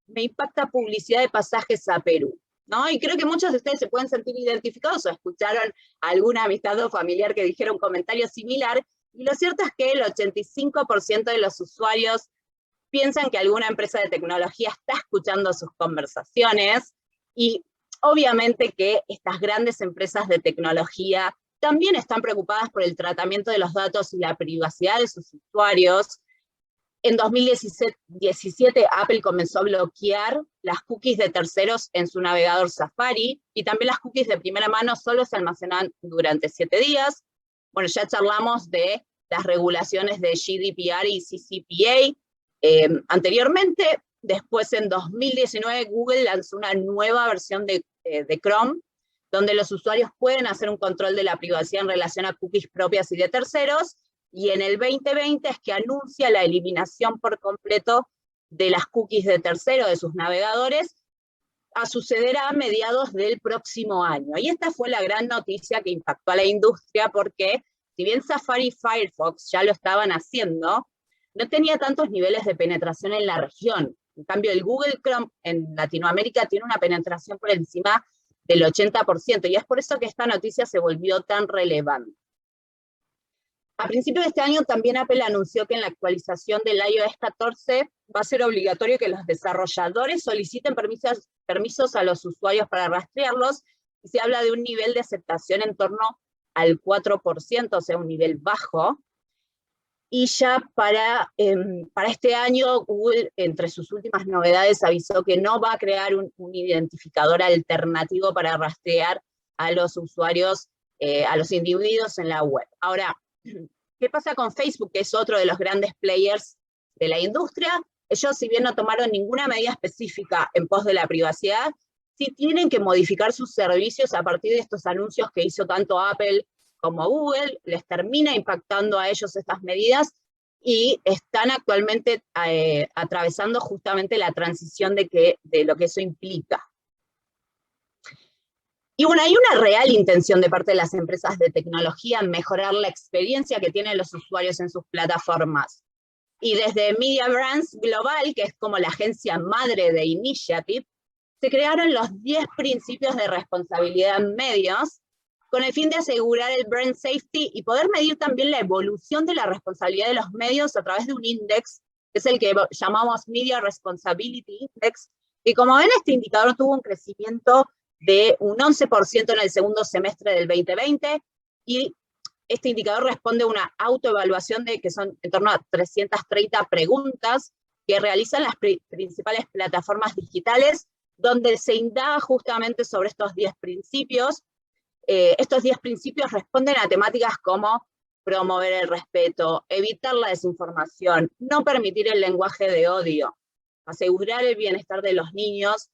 me impacta publicidad de pasajes a Perú, ¿no? Y creo que muchos de ustedes se pueden sentir identificados o escucharon a alguna amistad o familiar que dijera un comentario similar, y lo cierto es que el 85% de los usuarios piensan que alguna empresa de tecnología está escuchando sus conversaciones, y obviamente que estas grandes empresas de tecnología también están preocupadas por el tratamiento de los datos y la privacidad de sus usuarios. En 2017 Apple comenzó a bloquear las cookies de terceros en su navegador Safari, y también las cookies de primera mano solo se almacenan durante 7 días. Bueno, ya charlamos de las regulaciones de GDPR y CCPA anteriormente. Después, en 2019, Google lanzó una nueva versión de Chrome, donde los usuarios pueden hacer un control de la privacidad en relación a cookies propias y de terceros, y en el 2020 es que anuncia la eliminación por completo de las cookies de terceros de sus navegadores, a suceder a mediados del próximo año. Y esta fue la gran noticia que impactó a la industria, porque si bien Safari y Firefox ya lo estaban haciendo, no tenía tantos niveles de penetración en la región. En cambio, el Google Chrome en Latinoamérica tiene una penetración por encima del 80%, y es por eso que esta noticia se volvió tan relevante. A principios de este año también Apple anunció que en la actualización del iOS 14 va a ser obligatorio que los desarrolladores soliciten permisos a los usuarios para rastrearlos, y se habla de un nivel de aceptación en torno al 4%, o sea, un nivel bajo. Y ya para este año, Google, entre sus últimas novedades, avisó que no va a crear un identificador alternativo para rastrear a los usuarios, a los individuos en la web. Ahora, ¿qué pasa con Facebook, que es otro de los grandes players de la industria? Ellos, si bien no tomaron ninguna medida específica en pos de la privacidad, sí tienen que modificar sus servicios a partir de estos anuncios que hizo tanto Apple como Google. Les termina impactando a ellos estas medidas, y están actualmente atravesando justamente la transición de lo que eso implica. Y bueno, hay una real intención de parte de las empresas de tecnología en mejorar la experiencia que tienen los usuarios en sus plataformas. Y desde Media Brands Global, que es como la agencia madre de Initiative, se crearon los 10 principios de responsabilidad en medios, con el fin de asegurar el brand safety y poder medir también la evolución de la responsabilidad de los medios a través de un índice, que es el que llamamos Media Responsibility Index, y como ven, este indicador tuvo un crecimiento de un 11% en el segundo semestre del 2020, y este indicador responde a una autoevaluación que son en torno a 330 preguntas que realizan las principales plataformas digitales, donde se indaga justamente sobre estos 10 principios. Estos 10 principios responden a temáticas como promover el respeto, evitar la desinformación, no permitir el lenguaje de odio, asegurar el bienestar de los niños,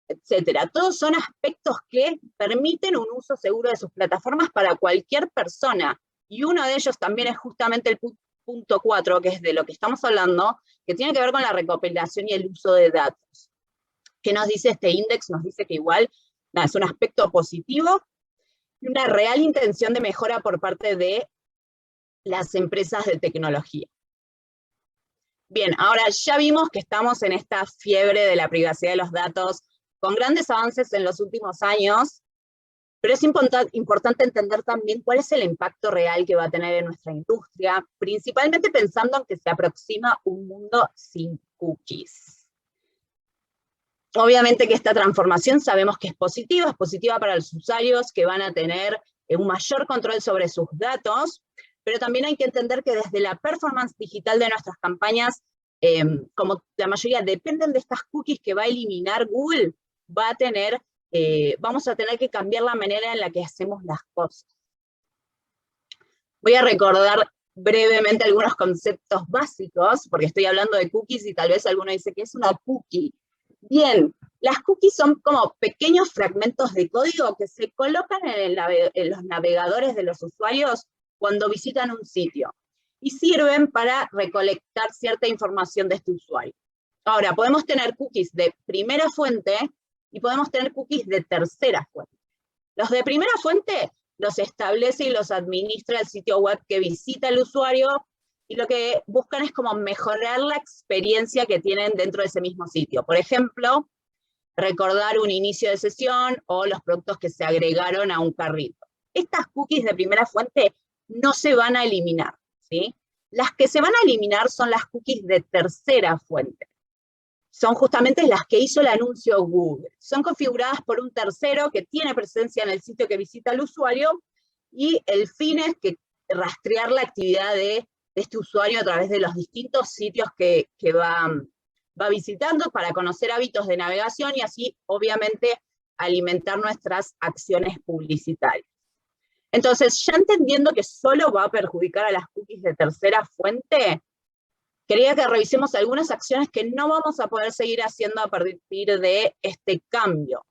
etcétera. Todos son aspectos que permiten un uso seguro de sus plataformas para cualquier persona. Y uno de ellos también es justamente el punto 4, que es de lo que estamos hablando, que tiene que ver con la recopilación y el uso de datos. ¿Qué nos dice este índice? Nos dice que igual es un aspecto positivo y una real intención de mejora por parte de las empresas de tecnología. Bien, ahora ya vimos que estamos en esta fiebre de la privacidad de los datos, con grandes avances en los últimos años, pero es importante entender también cuál es el impacto real que va a tener en nuestra industria, principalmente pensando en que se aproxima un mundo sin cookies. Obviamente que esta transformación sabemos que es positiva para los usuarios, que van a tener un mayor control sobre sus datos, pero también hay que entender que desde la performance digital de nuestras campañas, como la mayoría dependen de estas cookies que va a eliminar Google, vamos a tener que cambiar la manera en la que hacemos las cosas. Voy a recordar brevemente algunos conceptos básicos, porque estoy hablando de cookies y tal vez alguno dice que es una cookie. Bien, las cookies son como pequeños fragmentos de código que se colocan en los navegadores de los usuarios cuando visitan un sitio, y sirven para recolectar cierta información de este usuario. Ahora, podemos tener cookies de primera fuente y podemos tener cookies de tercera fuente. Los de primera fuente los establece y los administra el sitio web que visita el usuario, y lo que buscan es como mejorar la experiencia que tienen dentro de ese mismo sitio. Por ejemplo, recordar un inicio de sesión o los productos que se agregaron a un carrito. Estas cookies de primera fuente no se van a eliminar, ¿sí? Las que se van a eliminar son las cookies de tercera fuente. Son justamente las que hizo el anuncio Google. Son configuradas por un tercero que tiene presencia en el sitio que visita el usuario, y el fin es que rastrear la actividad de este usuario a través de los distintos sitios que va visitando, para conocer hábitos de navegación y así, obviamente, alimentar nuestras acciones publicitarias. Entonces, ya entendiendo que solo va a perjudicar a las cookies de tercera fuente, quería que revisemos algunas acciones que no vamos a poder seguir haciendo a partir de este cambio.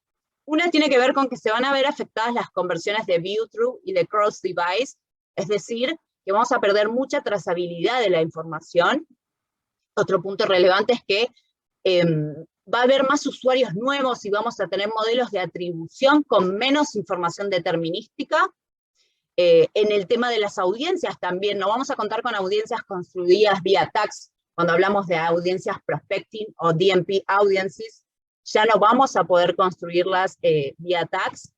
Una tiene que ver con que se van a ver afectadas las conversiones de view-through y de cross-device, es decir, que vamos a perder mucha trazabilidad de la información. Otro punto relevante es que va a haber más usuarios nuevos y vamos a tener modelos de atribución con menos información determinística. En el tema de las audiencias también, no vamos a contar con audiencias construidas vía tags, cuando hablamos de audiencias prospecting o DMP audiences, ya no vamos a poder construirlas vía tags.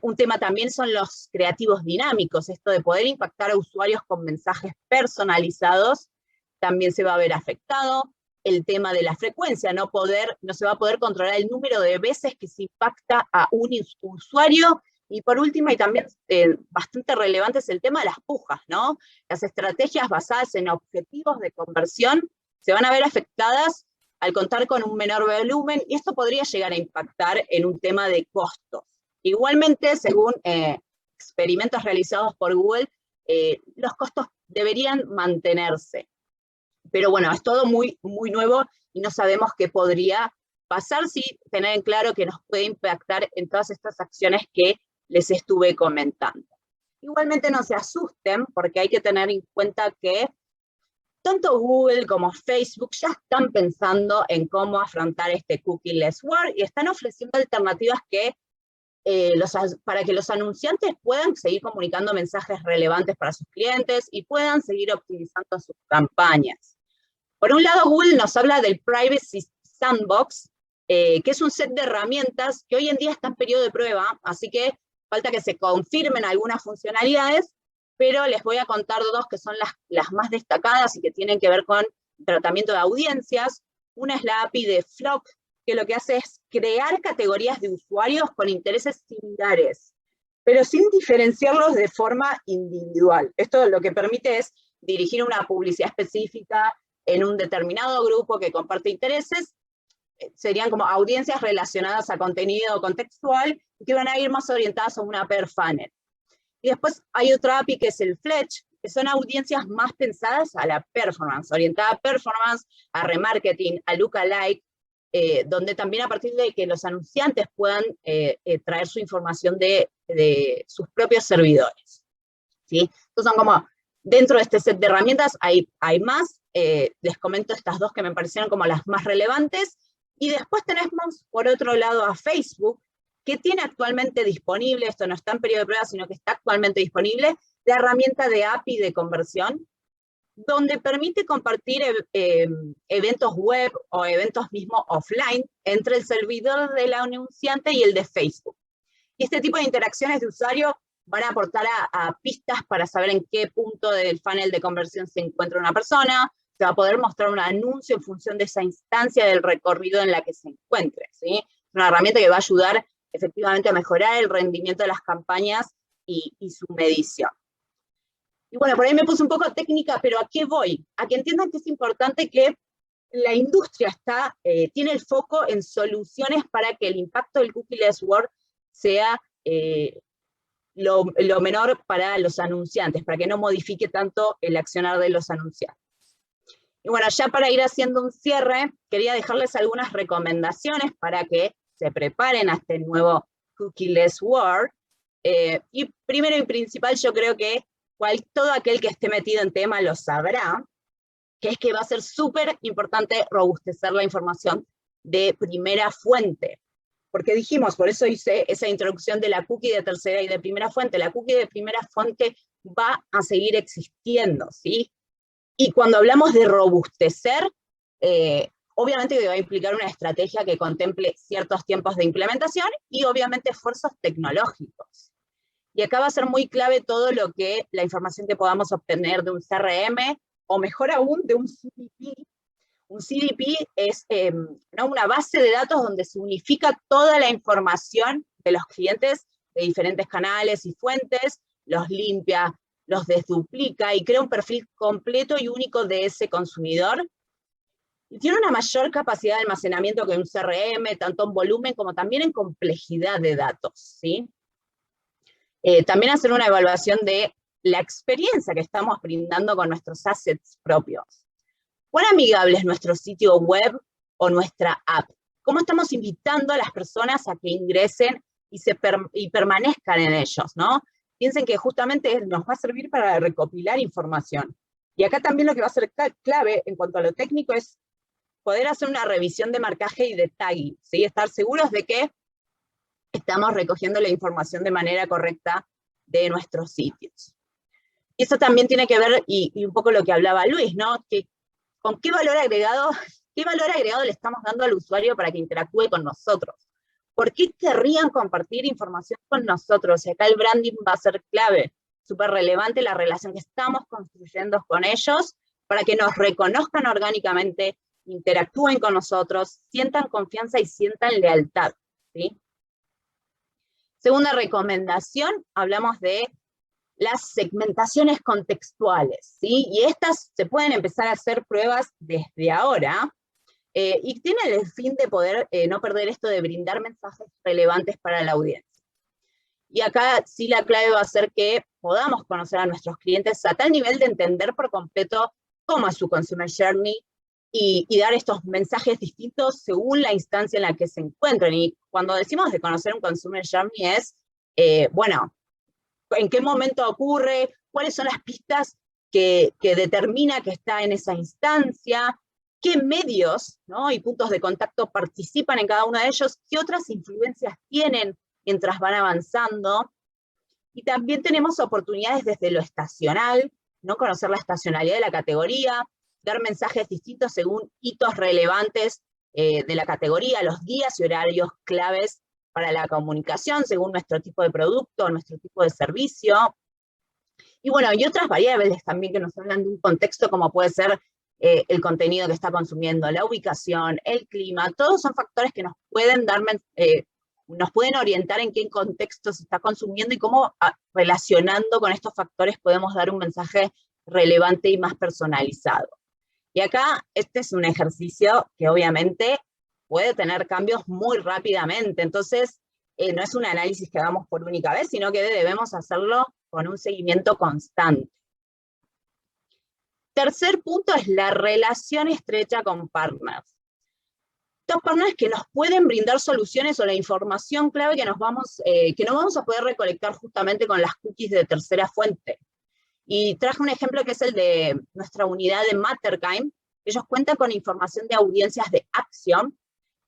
Un tema también son los creativos dinámicos, esto de poder impactar a usuarios con mensajes personalizados, también se va a ver afectado. El tema de la frecuencia, no se va a poder controlar el número de veces que se impacta a un usuario. Y por último, y también bastante relevante, es el tema de las pujas, ¿no? Las estrategias basadas en objetivos de conversión se van a ver afectadas al contar con un menor volumen, y esto podría llegar a impactar en un tema de costos. Igualmente, según experimentos realizados por Google, los costos deberían mantenerse. Pero bueno, es todo muy, muy nuevo y no sabemos qué podría pasar, si tener en claro que nos puede impactar en todas estas acciones que les estuve comentando. Igualmente no se asusten, porque hay que tener en cuenta que tanto Google como Facebook ya están pensando en cómo afrontar este cookie-less world y están ofreciendo alternativas que para que los anunciantes puedan seguir comunicando mensajes relevantes para sus clientes y puedan seguir optimizando sus campañas. Por un lado, Google nos habla del Privacy Sandbox, que es un set de herramientas que hoy en día está en periodo de prueba, así que falta que se confirmen algunas funcionalidades, pero les voy a contar dos que son las más destacadas y que tienen que ver con tratamiento de audiencias. Una es la API de Flock, que lo que hace es crear categorías de usuarios con intereses similares, pero sin diferenciarlos de forma individual. Esto lo que permite es dirigir una publicidad específica en un determinado grupo que comparte intereses. Serían como audiencias relacionadas a contenido contextual que van a ir más orientadas a una per funnel. Y después hay otra API que es el Fletch, que son audiencias más pensadas a la performance, orientada a performance, a remarketing, a lookalike, donde también a partir de que los anunciantes puedan traer su información de sus propios servidores, ¿sí? Entonces son como, dentro de este set de herramientas hay más, les comento estas dos que me parecieron como las más relevantes, y después tenemos por otro lado a Facebook, que tiene actualmente disponible, esto no está en periodo de prueba, sino que está actualmente disponible, la herramienta de API de conversión, donde permite compartir eventos web o eventos mismos offline entre el servidor del anunciante y el de Facebook. Y este tipo de interacciones de usuario van a aportar a pistas para saber en qué punto del funnel de conversión se encuentra una persona, se va a poder mostrar un anuncio en función de esa instancia del recorrido en la que se encuentre, ¿sí? Es una herramienta que va a ayudar efectivamente a mejorar el rendimiento de las campañas y su medición. Y bueno, por ahí me puse un poco técnica, pero ¿a qué voy? A que entiendan que es importante que la industria tiene el foco en soluciones para que el impacto del cookie-less world sea lo menor para los anunciantes, para que no modifique tanto el accionar de los anunciantes. Y bueno, ya para ir haciendo un cierre, quería dejarles algunas recomendaciones para que se preparen a este nuevo cookie-less world. Y primero y principal, yo creo que todo aquel que esté metido en tema lo sabrá, que es que va a ser súper importante robustecer la información de primera fuente. Porque dijimos, por eso hice esa introducción de la cookie de tercera y de primera fuente. La cookie de primera fuente va a seguir existiendo, ¿sí? Y cuando hablamos de robustecer, obviamente que va a implicar una estrategia que contemple ciertos tiempos de implementación y obviamente esfuerzos tecnológicos. Y acá va a ser muy clave todo la información que podamos obtener de un CRM, o mejor aún, de un CDP. Un CDP es una base de datos donde se unifica toda la información de los clientes de diferentes canales y fuentes, los limpia, los desduplica y crea un perfil completo y único de ese consumidor. Y tiene una mayor capacidad de almacenamiento que un CRM, tanto en volumen como también en complejidad de datos, ¿sí? También hacer una evaluación de la experiencia que estamos brindando con nuestros assets propios. ¿Cuán amigable es nuestro sitio web o nuestra app? ¿Cómo estamos invitando a las personas a que ingresen y permanezcan en ellos, ¿no? Piensen que justamente nos va a servir para recopilar información. Y acá también lo que va a ser clave en cuanto a lo técnico es poder hacer una revisión de marcaje y de tagging, ¿sí? Estar seguros de que estamos recogiendo la información de manera correcta de nuestros sitios. Y eso también tiene que ver, y un poco lo que hablaba Luis, ¿no? Que con qué valor agregado le estamos dando al usuario para que interactúe con nosotros. ¿Por qué querrían compartir información con nosotros? Y acá el branding va a ser clave, súper relevante la relación que estamos construyendo con ellos para que nos reconozcan orgánicamente, interactúen con nosotros, sientan confianza y sientan lealtad, ¿sí? Segunda recomendación, hablamos de las segmentaciones contextuales, ¿sí? Y estas se pueden empezar a hacer pruebas desde ahora, y tienen el fin de poder no perder esto de brindar mensajes relevantes para la audiencia. Y acá sí la clave va a ser que podamos conocer a nuestros clientes a tal nivel de entender por completo cómo es su consumer journey y dar estos mensajes distintos según la instancia en la que se encuentren. Y cuando decimos de conocer un consumer journey es, bueno, en qué momento ocurre, cuáles son las pistas que determina que está en esa instancia, qué medios, ¿no? Y puntos de contacto participan en cada uno de ellos, qué otras influencias tienen mientras van avanzando. Y también tenemos oportunidades desde lo estacional, ¿no? Conocer la estacionalidad de la categoría, dar mensajes distintos según hitos relevantes de la categoría, los días y horarios claves para la comunicación, según nuestro tipo de producto, nuestro tipo de servicio. Y bueno, y otras variables también que nos hablan de un contexto como puede ser el contenido que está consumiendo, la ubicación, el clima, todos son factores que nos pueden orientar en qué contexto se está consumiendo y cómo relacionando con estos factores podemos dar un mensaje relevante y más personalizado. Y acá este es un ejercicio que obviamente puede tener cambios muy rápidamente, entonces no es un análisis que hagamos por única vez, sino que debemos hacerlo con un seguimiento constante. Tercer punto es la relación estrecha con partners. Estos partners que nos pueden brindar soluciones o la información clave que no vamos a poder recolectar justamente con las cookies de tercera fuente. Y traje un ejemplo que es el de nuestra unidad de Matterkind. Ellos cuentan con información de audiencias de Acxiom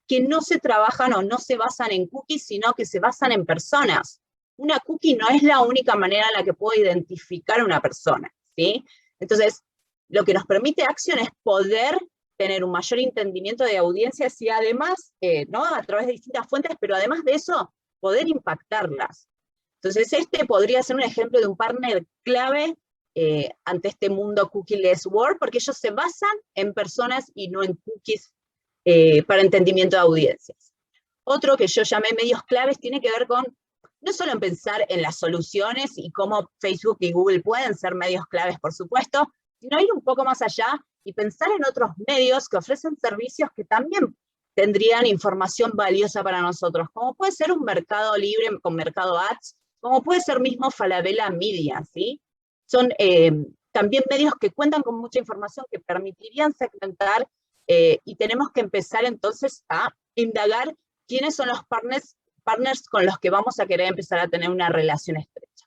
que no se trabajan o no se basan en cookies, sino que se basan en personas. Una cookie no es la única manera en la que puedo identificar a una persona, ¿sí? Entonces, lo que nos permite Acxiom es poder tener un mayor entendimiento de audiencias y además, ¿no? A través de distintas fuentes, pero además de eso, poder impactarlas. Entonces, este podría ser un ejemplo de un partner clave ante este mundo cookie-less world, porque ellos se basan en personas y no en cookies para entendimiento de audiencias. Otro que yo llamé medios claves tiene que ver con no solo en pensar en las soluciones y cómo Facebook y Google pueden ser medios claves, por supuesto, sino ir un poco más allá y pensar en otros medios que ofrecen servicios que también tendrían información valiosa para nosotros, como puede ser un Mercado Libre con Mercado Ads, como puede ser mismo Falabella Media, ¿sí? Son también medios que cuentan con mucha información que permitirían segmentar y tenemos que empezar entonces a indagar quiénes son los partners con los que vamos a querer empezar a tener una relación estrecha.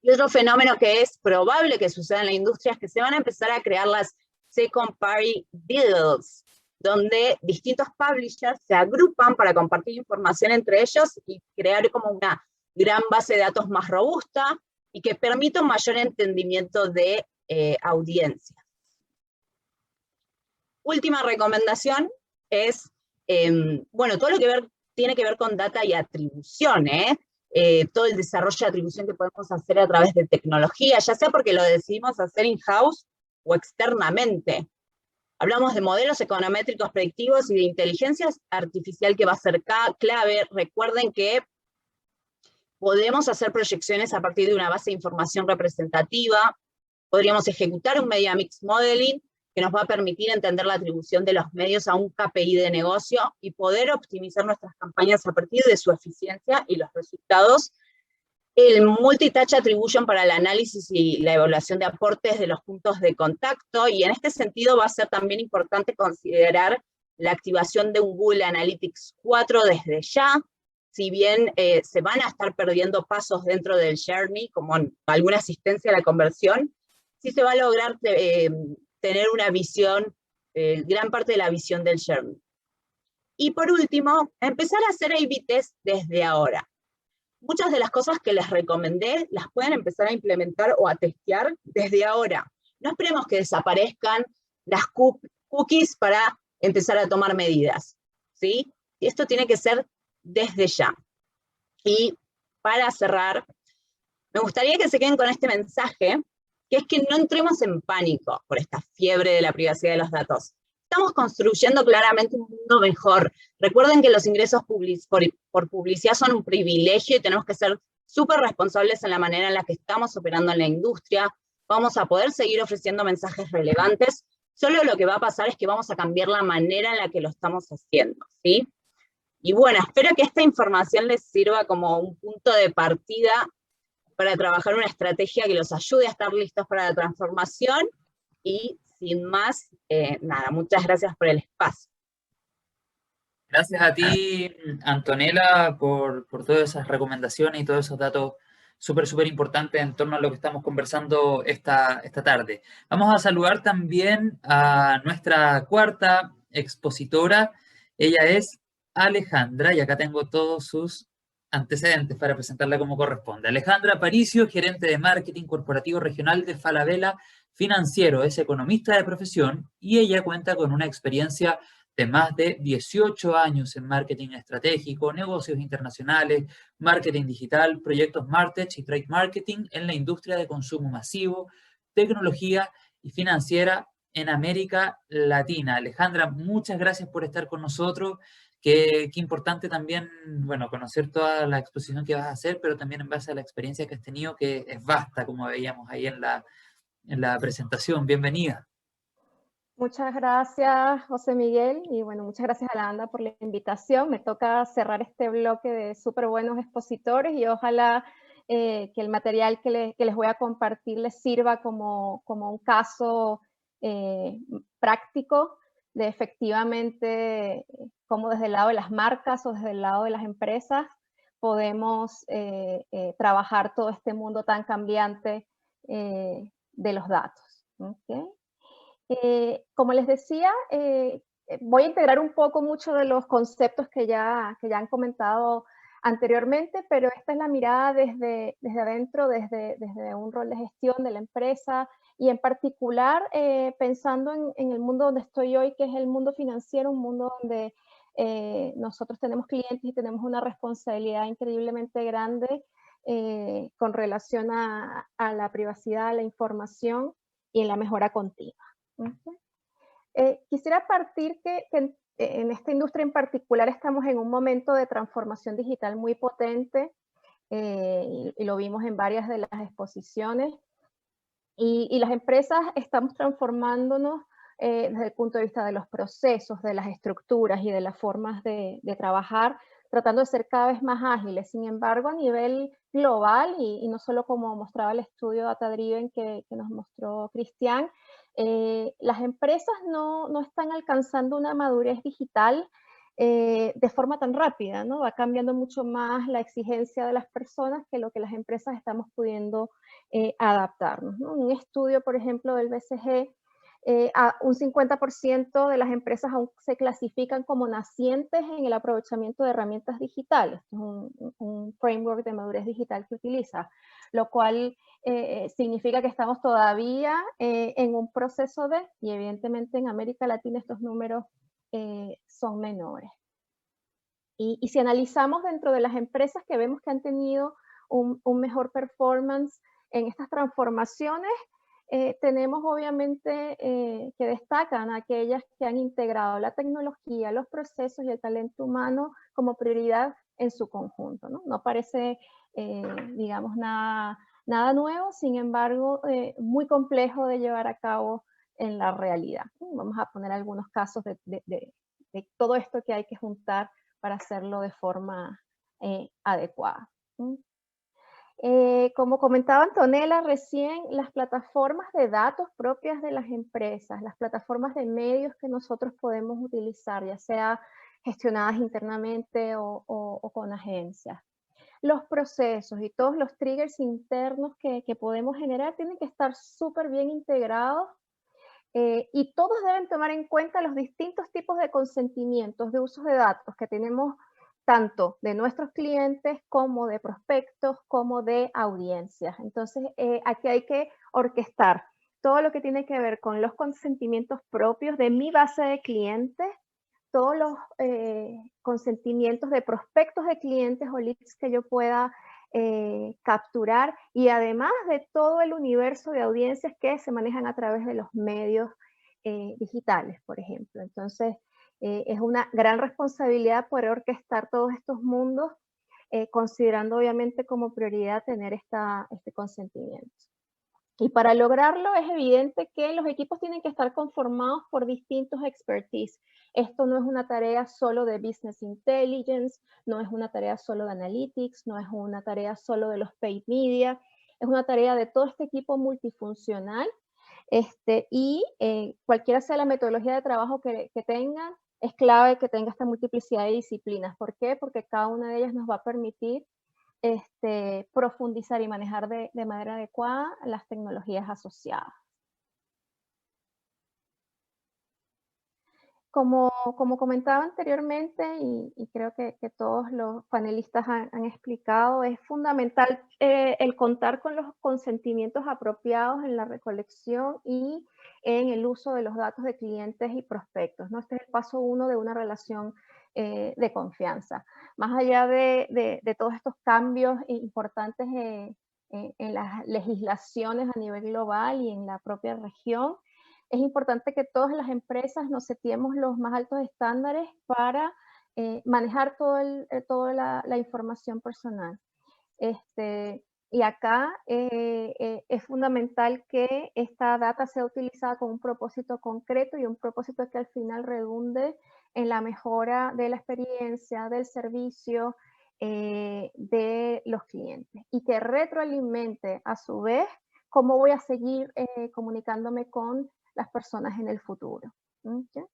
Y otro fenómeno que es probable que suceda en la industria es que se van a empezar a crear las second party deals, donde distintos publishers se agrupan para compartir información entre ellos y crear como una gran base de datos más robusta y que permita un mayor entendimiento de audiencia. Última recomendación es, bueno, todo lo que tiene que ver con data y atribución, todo el desarrollo de atribución que podemos hacer a través de tecnología, ya sea porque lo decidimos hacer in-house o externamente. Hablamos de modelos econométricos predictivos y de inteligencia artificial que va a ser clave. Recuerden que podemos hacer proyecciones a partir de una base de información representativa, podríamos ejecutar un Media Mix Modeling que nos va a permitir entender la atribución de los medios a un KPI de negocio y poder optimizar nuestras campañas a partir de su eficiencia y los resultados. El Multi-Touch Attribution para el análisis y la evaluación de aportes de los puntos de contacto, y en este sentido va a ser también importante considerar la activación de un Google Analytics 4 desde ya, si bien se van a estar perdiendo pasos dentro del journey, como alguna asistencia a la conversión, sí se va a lograr tener una visión gran parte de la visión del journey. Y por último, empezar a hacer A/B test desde ahora. Muchas de las cosas que les recomendé las pueden empezar a implementar o a testear desde ahora. No esperemos que desaparezcan las cookies para empezar a tomar medidas, ¿sí? Y esto tiene que ser desde ya. Y para cerrar, me gustaría que se queden con este mensaje, que es que no entremos en pánico por esta fiebre de la privacidad de los datos. Estamos construyendo claramente un mundo mejor. Recuerden que los ingresos por publicidad son un privilegio y tenemos que ser súper responsables en la manera en la que estamos operando en la industria. Vamos a poder seguir ofreciendo mensajes relevantes. Solo lo que va a pasar es que vamos a cambiar la manera en la que lo estamos haciendo, ¿sí? Y bueno, espero que esta información les sirva como un punto de partida para trabajar una estrategia que los ayude a estar listos para la transformación. Y sin más, nada, muchas gracias por el espacio. Gracias a ti, Antonella, por todas esas recomendaciones y todos esos datos súper importantes en torno a lo que estamos conversando esta tarde. Vamos a saludar también a nuestra cuarta expositora. Ella es Alejandra, y acá tengo todos sus antecedentes para presentarla como corresponde. Alejandra Aparicio, gerente de marketing corporativo regional de Falabella Financiero, es economista de profesión y ella cuenta con una experiencia de más de 18 años en marketing estratégico, negocios internacionales, marketing digital, proyectos MarTech y trade marketing en la industria de consumo masivo, tecnología y financiera en América Latina. Alejandra, muchas gracias por estar con nosotros. Qué importante también, bueno, conocer toda la exposición que vas a hacer, pero también en base a la experiencia que has tenido, que es vasta, como veíamos ahí en la presentación. Bienvenida. Muchas gracias, José Miguel, y bueno, muchas gracias a la ANDA por la invitación. Me toca cerrar este bloque de súper buenos expositores y ojalá que el material que les voy a compartir les sirva como un caso práctico de efectivamente cómo desde el lado de las marcas o desde el lado de las empresas podemos trabajar todo este mundo tan cambiante de los datos. ¿Okay? Como les decía, voy a integrar un poco mucho de los conceptos que ya han comentado anteriormente, pero esta es la mirada desde adentro, desde un rol de gestión de la empresa y en particular pensando en el mundo donde estoy hoy, que es el mundo financiero, un mundo donde nosotros tenemos clientes y tenemos una responsabilidad increíblemente grande con relación a la privacidad, a la información y en la mejora continua. Okay. Quisiera partir que en esta industria en particular estamos en un momento de transformación digital muy potente y lo vimos en varias de las exposiciones y las empresas estamos transformándonos desde el punto de vista de los procesos, de las estructuras y de las formas de trabajar, tratando de ser cada vez más ágiles. Sin embargo, a nivel global y no solo como mostraba el estudio Data Driven que nos mostró Cristian, las empresas no están alcanzando una madurez digital de forma tan rápida, ¿no? Va cambiando mucho más la exigencia de las personas que lo que las empresas estamos pudiendo adaptarnos, ¿no? Un estudio, por ejemplo, del BCG, un 50% de las empresas aún se clasifican como nacientes en el aprovechamiento de herramientas digitales. Es un framework de madurez digital que utiliza, lo cual significa que estamos todavía en un proceso de, y evidentemente en América Latina estos números son menores. Y si analizamos dentro de las empresas que vemos que han tenido un mejor performance en estas transformaciones, tenemos obviamente que destacan aquellas que han integrado la tecnología, los procesos y el talento humano como prioridad en su conjunto, ¿no? No parece, digamos, nada nuevo, sin embargo, muy complejo de llevar a cabo en la realidad. Vamos a poner algunos casos de todo esto que hay que juntar para hacerlo de forma adecuada. Como comentaba Antonella recién, las plataformas de datos propias de las empresas, las plataformas de medios que nosotros podemos utilizar, ya sea gestionadas internamente o con agencias. Los procesos y todos los triggers internos que podemos generar tienen que estar súper bien integrados y todos deben tomar en cuenta los distintos tipos de consentimientos de usos de datos que tenemos tanto de nuestros clientes como de prospectos, como de audiencias. Entonces, aquí hay que orquestar todo lo que tiene que ver con los consentimientos propios de mi base de clientes, todos los consentimientos de prospectos de clientes o leads que yo pueda capturar, y además de todo el universo de audiencias que se manejan a través de los medios digitales, por ejemplo. Entonces, es una gran responsabilidad poder orquestar todos estos mundos, considerando obviamente como prioridad tener este consentimiento. Y para lograrlo es evidente que los equipos tienen que estar conformados por distintos expertise. Esto no es una tarea solo de business intelligence, no es una tarea solo de analytics, no es una tarea solo de los paid media, es una tarea de todo este equipo multifuncional. Y cualquiera sea la metodología de trabajo que tengan, es clave que tenga esta multiplicidad de disciplinas. ¿Por qué? Porque cada una de ellas nos va a permitir profundizar y manejar de manera adecuada las tecnologías asociadas. Como comentaba anteriormente, y creo que todos los panelistas han explicado, es fundamental el contar con los consentimientos apropiados en la recolección y en el uso de los datos de clientes y prospectos, ¿no? Este es el paso 1 de una relación de confianza. Más allá de todos estos cambios importantes en las legislaciones a nivel global y en la propia región, es importante que todas las empresas nos setemos los más altos estándares para manejar toda la información personal. Y acá es fundamental que esta data sea utilizada con un propósito concreto y un propósito que al final redunde en la mejora de la experiencia, del servicio de los clientes, y que retroalimente a su vez cómo voy a seguir comunicándome con las personas en el futuro. ¿Okay?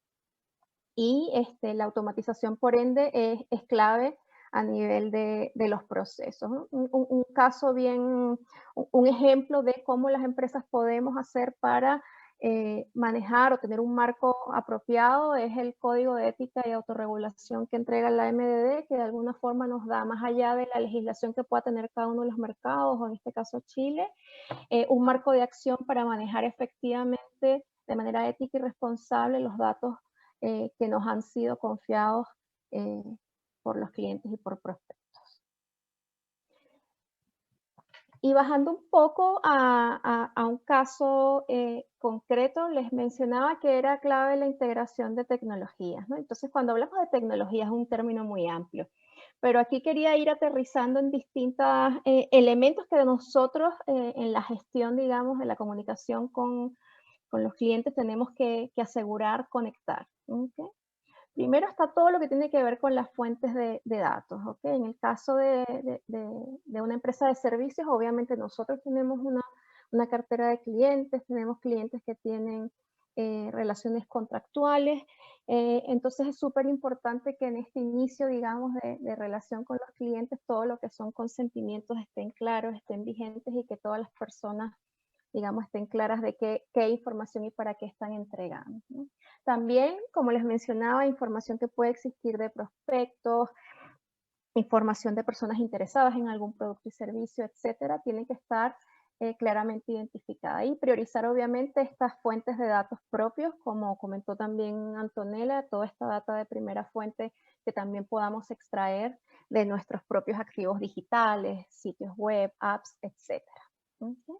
Y la automatización, por ende, es clave a nivel de los procesos. Un caso bien, un ejemplo de cómo las empresas podemos hacer para manejar o tener un marco apropiado es el Código de Ética y Autorregulación que entrega la MDD, que de alguna forma nos da, más allá de la legislación que pueda tener cada uno de los mercados, o en este caso Chile, un marco de acción para manejar efectivamente de manera ética y responsable los datos que nos han sido confiados por los clientes y por prospectos. Y bajando un poco a un caso concreto, les mencionaba que era clave la integración de tecnologías, ¿no? Entonces, cuando hablamos de tecnología es un término muy amplio, pero aquí quería ir aterrizando en distintos elementos que nosotros en la gestión, digamos, de la comunicación con los clientes tenemos que asegurar conectar. ¿Okay? Primero está todo lo que tiene que ver con las fuentes de datos. ¿Okay? En el caso de una empresa de servicios, obviamente nosotros tenemos una cartera de clientes, tenemos clientes que tienen relaciones contractuales, entonces es súper importante que en este inicio, digamos, de relación con los clientes, todo lo que son consentimientos estén claros, estén vigentes, y que todas las personas, digamos, estén claras de qué información y para qué están entregando, ¿no? También, como les mencionaba, información que puede existir de prospectos, información de personas interesadas en algún producto y servicio, etcétera, tiene que estar claramente identificada, y priorizar obviamente estas fuentes de datos propios, como comentó también Antonella, toda esta data de primera fuente que también podamos extraer de nuestros propios activos digitales, sitios web, apps, etcétera. ¿Okay?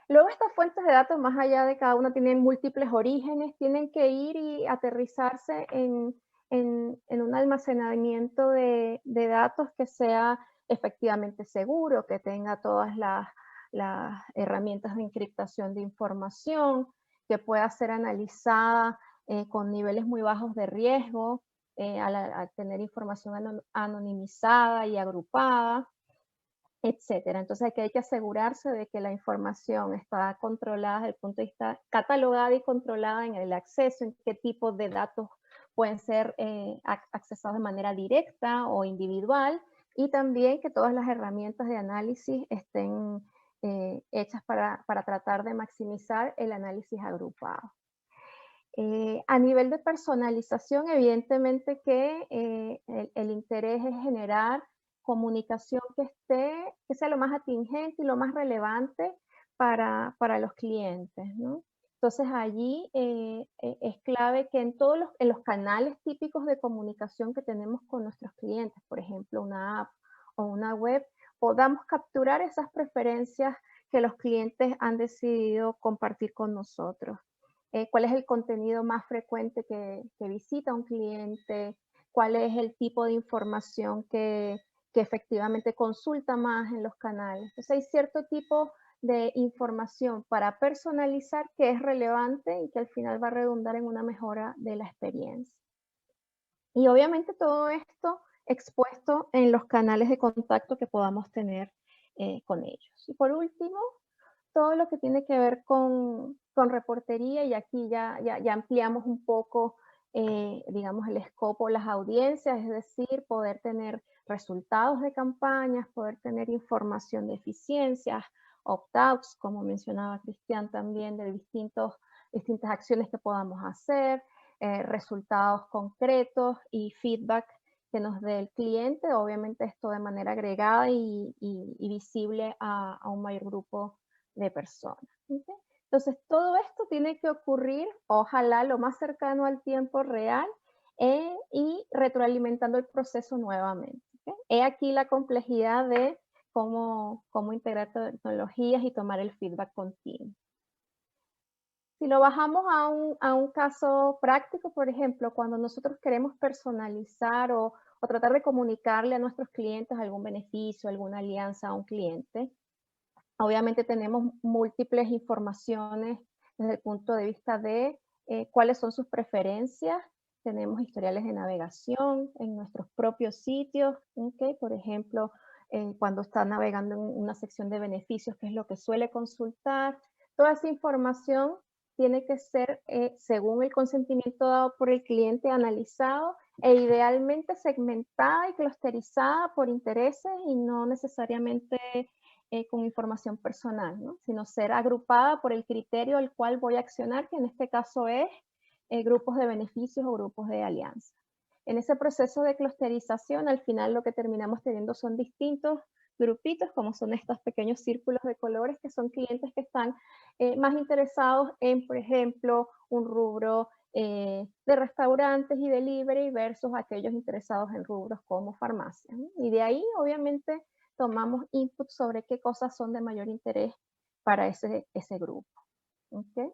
Luego estas fuentes de datos, más allá de cada una, tienen múltiples orígenes, tienen que ir y aterrizarse en un almacenamiento de datos que sea efectivamente seguro, que tenga todas las herramientas de encriptación de información, que pueda ser analizada con niveles muy bajos de riesgo, al tener información anonimizada y agrupada, etcétera. Entonces aquí hay que asegurarse de que la información está controlada desde el punto de vista, catalogada y controlada en el acceso, en qué tipo de datos pueden ser accesados de manera directa o individual, y también que todas las herramientas de análisis estén hechas para tratar de maximizar el análisis agrupado. A nivel de personalización, evidentemente que el interés es generar comunicación que sea lo más atingente y lo más relevante para los clientes, ¿no? Entonces allí es clave que en los canales típicos de comunicación que tenemos con nuestros clientes, por ejemplo, una app o una web, podamos capturar esas preferencias que los clientes han decidido compartir con nosotros. Cuál es el contenido más frecuente que visita un cliente, cuál es el tipo de información que efectivamente consulta más en los canales. Entonces hay cierto tipo de información para personalizar que es relevante y que al final va a redundar en una mejora de la experiencia. Y obviamente todo esto expuesto en los canales de contacto que podamos tener con ellos. Y por último, todo lo que tiene que ver con reportería, y aquí ya ampliamos un poco, digamos, el escopo, las audiencias, es decir, poder tener resultados de campañas, poder tener información de eficiencias, opt-outs, como mencionaba Cristian también, de distintas acciones que podamos hacer, resultados concretos y feedback que nos dé el cliente, obviamente esto de manera agregada y visible a un mayor grupo de personas. ¿Okay? Entonces, todo esto tiene que ocurrir, ojalá lo más cercano al tiempo real y retroalimentando el proceso nuevamente. ¿Okay? He aquí la complejidad de cómo integrar tecnologías y tomar el feedback continuo. Si lo bajamos a un caso práctico, por ejemplo, cuando nosotros queremos personalizar o tratar de comunicarle a nuestros clientes algún beneficio, alguna alianza a un cliente, obviamente tenemos múltiples informaciones desde el punto de vista de cuáles son sus preferencias. Tenemos historiales de navegación en nuestros propios sitios, ¿okay? Por ejemplo, cuando está navegando en una sección de beneficios, qué es lo que suele consultar. Toda esa información tiene que ser, según el consentimiento dado por el cliente, analizado e idealmente segmentada y clusterizada por intereses y no necesariamente con información personal, ¿no? Sino ser agrupada por el criterio al cual voy a accionar, que en este caso es grupos de beneficios o grupos de alianza. En ese proceso de clusterización, al final lo que terminamos teniendo son distintos grupitos, como son estos pequeños círculos de colores, que son clientes que están más interesados en, por ejemplo, un rubro de restaurantes y delivery versus aquellos interesados en rubros como farmacia, ¿no? Y de ahí, obviamente, tomamos input sobre qué cosas son de mayor interés para ese grupo. ¿Okay?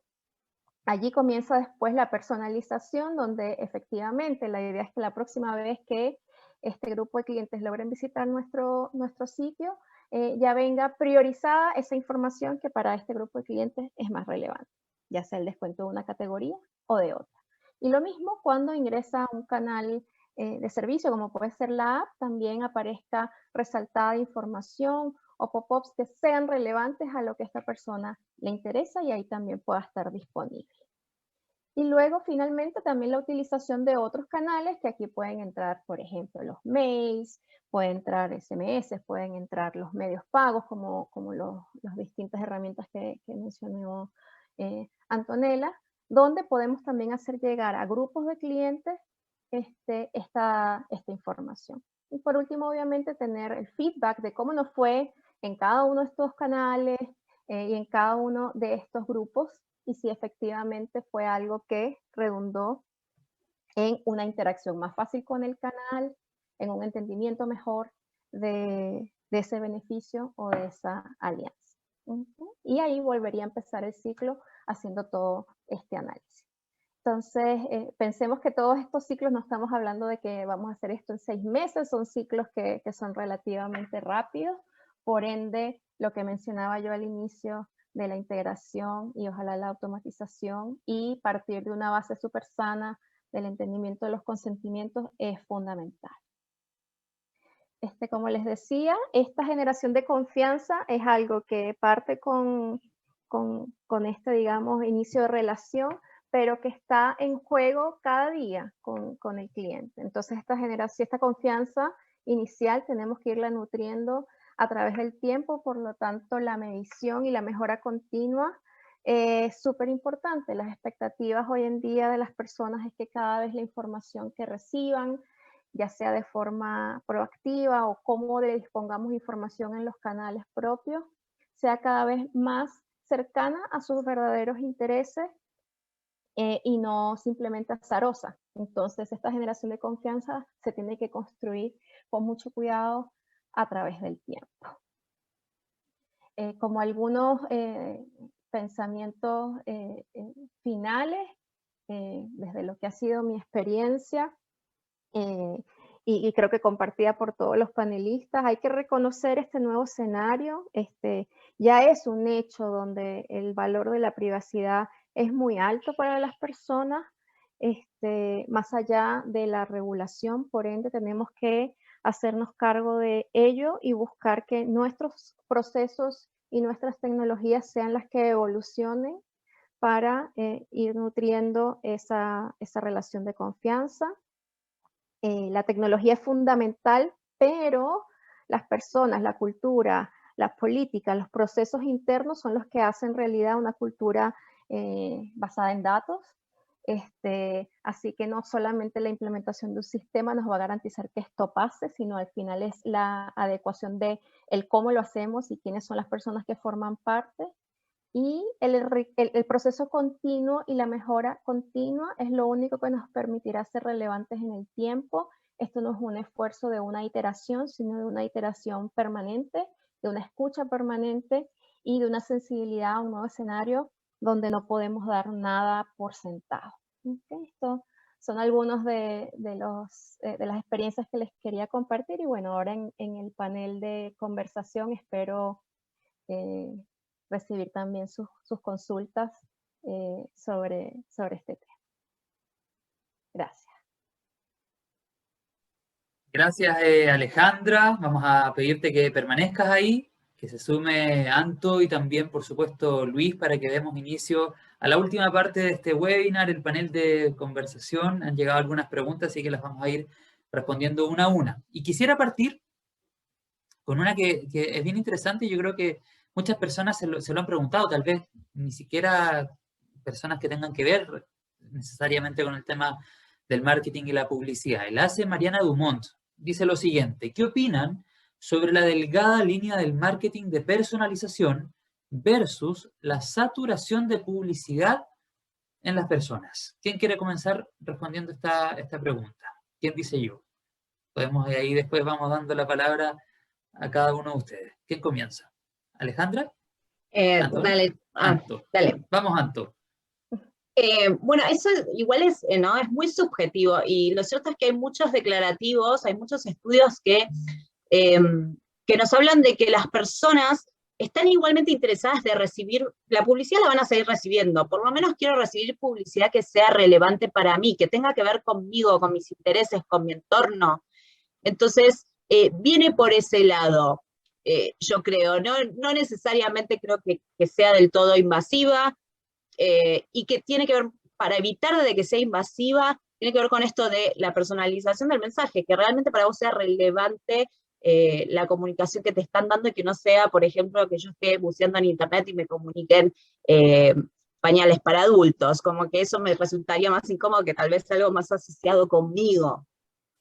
Allí comienza después la personalización, donde efectivamente la idea es que la próxima vez que este grupo de clientes logren visitar nuestro sitio, ya venga priorizada esa información que para este grupo de clientes es más relevante, ya sea el descuento de una categoría o de otra. Y lo mismo cuando ingresa a un canal de servicio, como puede ser la app, también aparezca resaltada información o pop-ups que sean relevantes a lo que a esta persona le interesa y ahí también pueda estar disponible. Y luego, finalmente, también la utilización de otros canales, que aquí pueden entrar, por ejemplo, los mails, pueden entrar SMS, pueden entrar los medios pagos, como las distintas herramientas que mencionó Antonella, donde podemos también hacer llegar a grupos de clientes esta información. Y por último, obviamente, tener el feedback de cómo nos fue en cada uno de estos canales y en cada uno de estos grupos, y si efectivamente fue algo que redundó en una interacción más fácil con el canal, en un entendimiento mejor de ese beneficio o de esa alianza. Y ahí volvería a empezar el ciclo haciendo todo este análisis. Entonces, pensemos que todos estos ciclos no estamos hablando de que vamos a hacer esto en 6 meses, son ciclos que son relativamente rápidos, por ende, lo que mencionaba yo al inicio de la integración y ojalá la automatización y partir de una base súper sana del entendimiento de los consentimientos es fundamental. Como les decía, esta generación de confianza es algo que parte con este, digamos, inicio de relación, pero que está en juego cada día con el cliente. Entonces, esta confianza inicial tenemos que irla nutriendo a través del tiempo, por lo tanto, la medición y la mejora continua Súper importante, las expectativas hoy en día de las personas es que cada vez la información que reciban, ya sea de forma proactiva o cómo le dispongamos información en los canales propios, sea cada vez más cercana a sus verdaderos intereses y no simplemente azarosa. Entonces, esta generación de confianza se tiene que construir con mucho cuidado a través del tiempo. Como algunos pensamientos finales, desde lo que ha sido mi experiencia, y creo que compartida por todos los panelistas, hay que reconocer este nuevo escenario. Ya es un hecho donde el valor de la privacidad es muy alto para las personas, más allá de la regulación. Por ende, tenemos que hacernos cargo de ello y buscar que nuestros procesos y nuestras tecnologías sean las que evolucionen para ir nutriendo esa relación de confianza. La tecnología es fundamental, pero las personas, la cultura, las políticas, los procesos internos son los que hacen realidad una cultura basada en datos. Así que no solamente la implementación de un sistema nos va a garantizar que esto pase, sino al final es la adecuación de el cómo lo hacemos y quiénes son las personas que forman parte. Y el proceso continuo y la mejora continua es lo único que nos permitirá ser relevantes en el tiempo. Esto no es un esfuerzo de una iteración, sino de una iteración permanente, de una escucha permanente y de una sensibilidad a un nuevo escenario donde no podemos dar nada por sentado. ¿Okay? Estos son algunos de las experiencias que les quería compartir y bueno, ahora en el panel de conversación espero recibir también sus consultas sobre este tema. Gracias. Gracias, Alejandra. Vamos a pedirte que permanezcas ahí, que se sume Anto y también, por supuesto, Luis, para que demos inicio a la última parte de este webinar, el panel de conversación. Han llegado algunas preguntas, así que las vamos a ir respondiendo una a una. Y quisiera partir con una que es bien interesante y yo creo que muchas personas se lo han preguntado, tal vez ni siquiera personas que tengan que ver necesariamente con el tema del marketing y la publicidad. La hace Mariana Dumont. Dice lo siguiente: ¿qué opinan sobre la delgada línea del marketing de personalización versus la saturación de publicidad en las personas? ¿Quién quiere comenzar respondiendo esta pregunta? ¿Quién dice yo? Podemos ahí después vamos dando la palabra a cada uno de ustedes. ¿Quién comienza? ¿Alejandra? Dale. Anto. Dale. Vamos, Anto. Bueno, eso igual es, ¿no? Es muy subjetivo y lo cierto es que hay muchos declarativos, hay muchos estudios que nos hablan de que las personas están igualmente interesadas de recibir, la publicidad la van a seguir recibiendo, por lo menos quiero recibir publicidad que sea relevante para mí, que tenga que ver conmigo, con mis intereses, con mi entorno. Entonces, viene por ese lado, yo creo, no necesariamente creo que sea del todo invasiva, y que tiene que ver, para evitar de que sea invasiva, tiene que ver con esto de la personalización del mensaje, que realmente para vos sea relevante la comunicación que te están dando y que no sea, por ejemplo, que yo esté buceando en internet y me comuniquen pañales para adultos, como que eso me resultaría más incómodo que tal vez algo más asociado conmigo,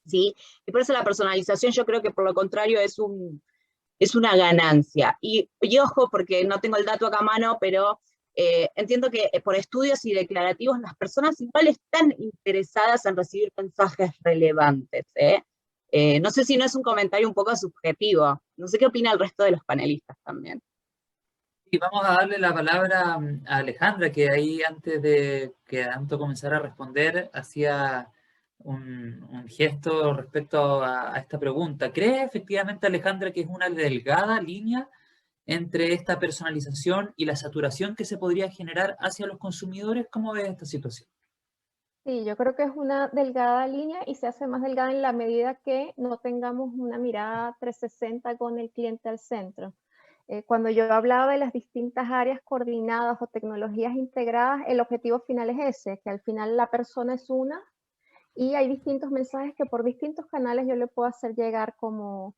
¿sí? Y por eso la personalización yo creo que por lo contrario es una ganancia. Y ojo, porque no tengo el dato acá a mano, pero entiendo que por estudios y declarativos las personas igual están interesadas en recibir mensajes relevantes. No sé si no es un comentario un poco subjetivo. No sé qué opina el resto de los panelistas también. Y vamos a darle la palabra a Alejandra, que ahí antes de que Anto comenzara a responder, hacía un gesto respecto a esta pregunta. ¿Cree efectivamente, Alejandra, que es una delgada línea entre esta personalización y la saturación que se podría generar hacia los consumidores? ¿Cómo ves esta situación? Sí, yo creo que es una delgada línea y se hace más delgada en la medida que no tengamos una mirada 360 con el cliente al centro. Cuando yo hablaba de las distintas áreas coordinadas o tecnologías integradas, el objetivo final es ese, que al final la persona es una y hay distintos mensajes que por distintos canales yo le puedo hacer llegar como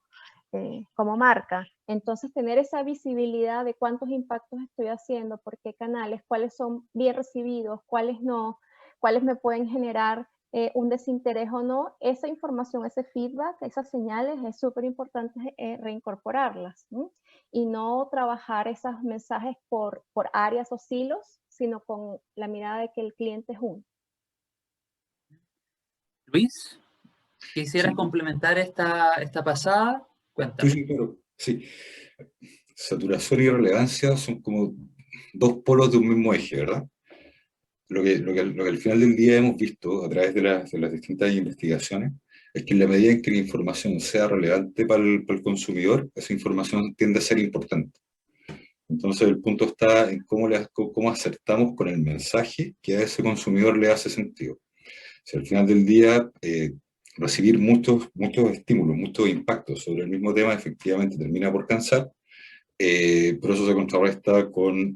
como marca. Entonces, tener esa visibilidad de cuántos impactos estoy haciendo, por qué canales, cuáles son bien recibidos, cuáles no, cuáles me pueden generar un desinterés o no, esa información, ese feedback, esas señales, es súper importante reincorporarlas, ¿no? Y no trabajar esos mensajes por áreas o silos, sino con la mirada de que el cliente es uno. Luis, ¿quisieras Sí. complementar esta pasada? Cuéntame. Sí, claro. Sí. Saturación y relevancia son como dos polos de un mismo eje, ¿verdad? Lo que al final del día hemos visto a través de las distintas investigaciones es que en la medida en que la información sea relevante para el consumidor, esa información tiende a ser importante. Entonces el punto está en cómo acertamos con el mensaje que a ese consumidor le hace sentido. Si al final del día recibir muchos estímulos, muchos impactos sobre el mismo tema efectivamente termina por cansar, pero eso se contrarresta con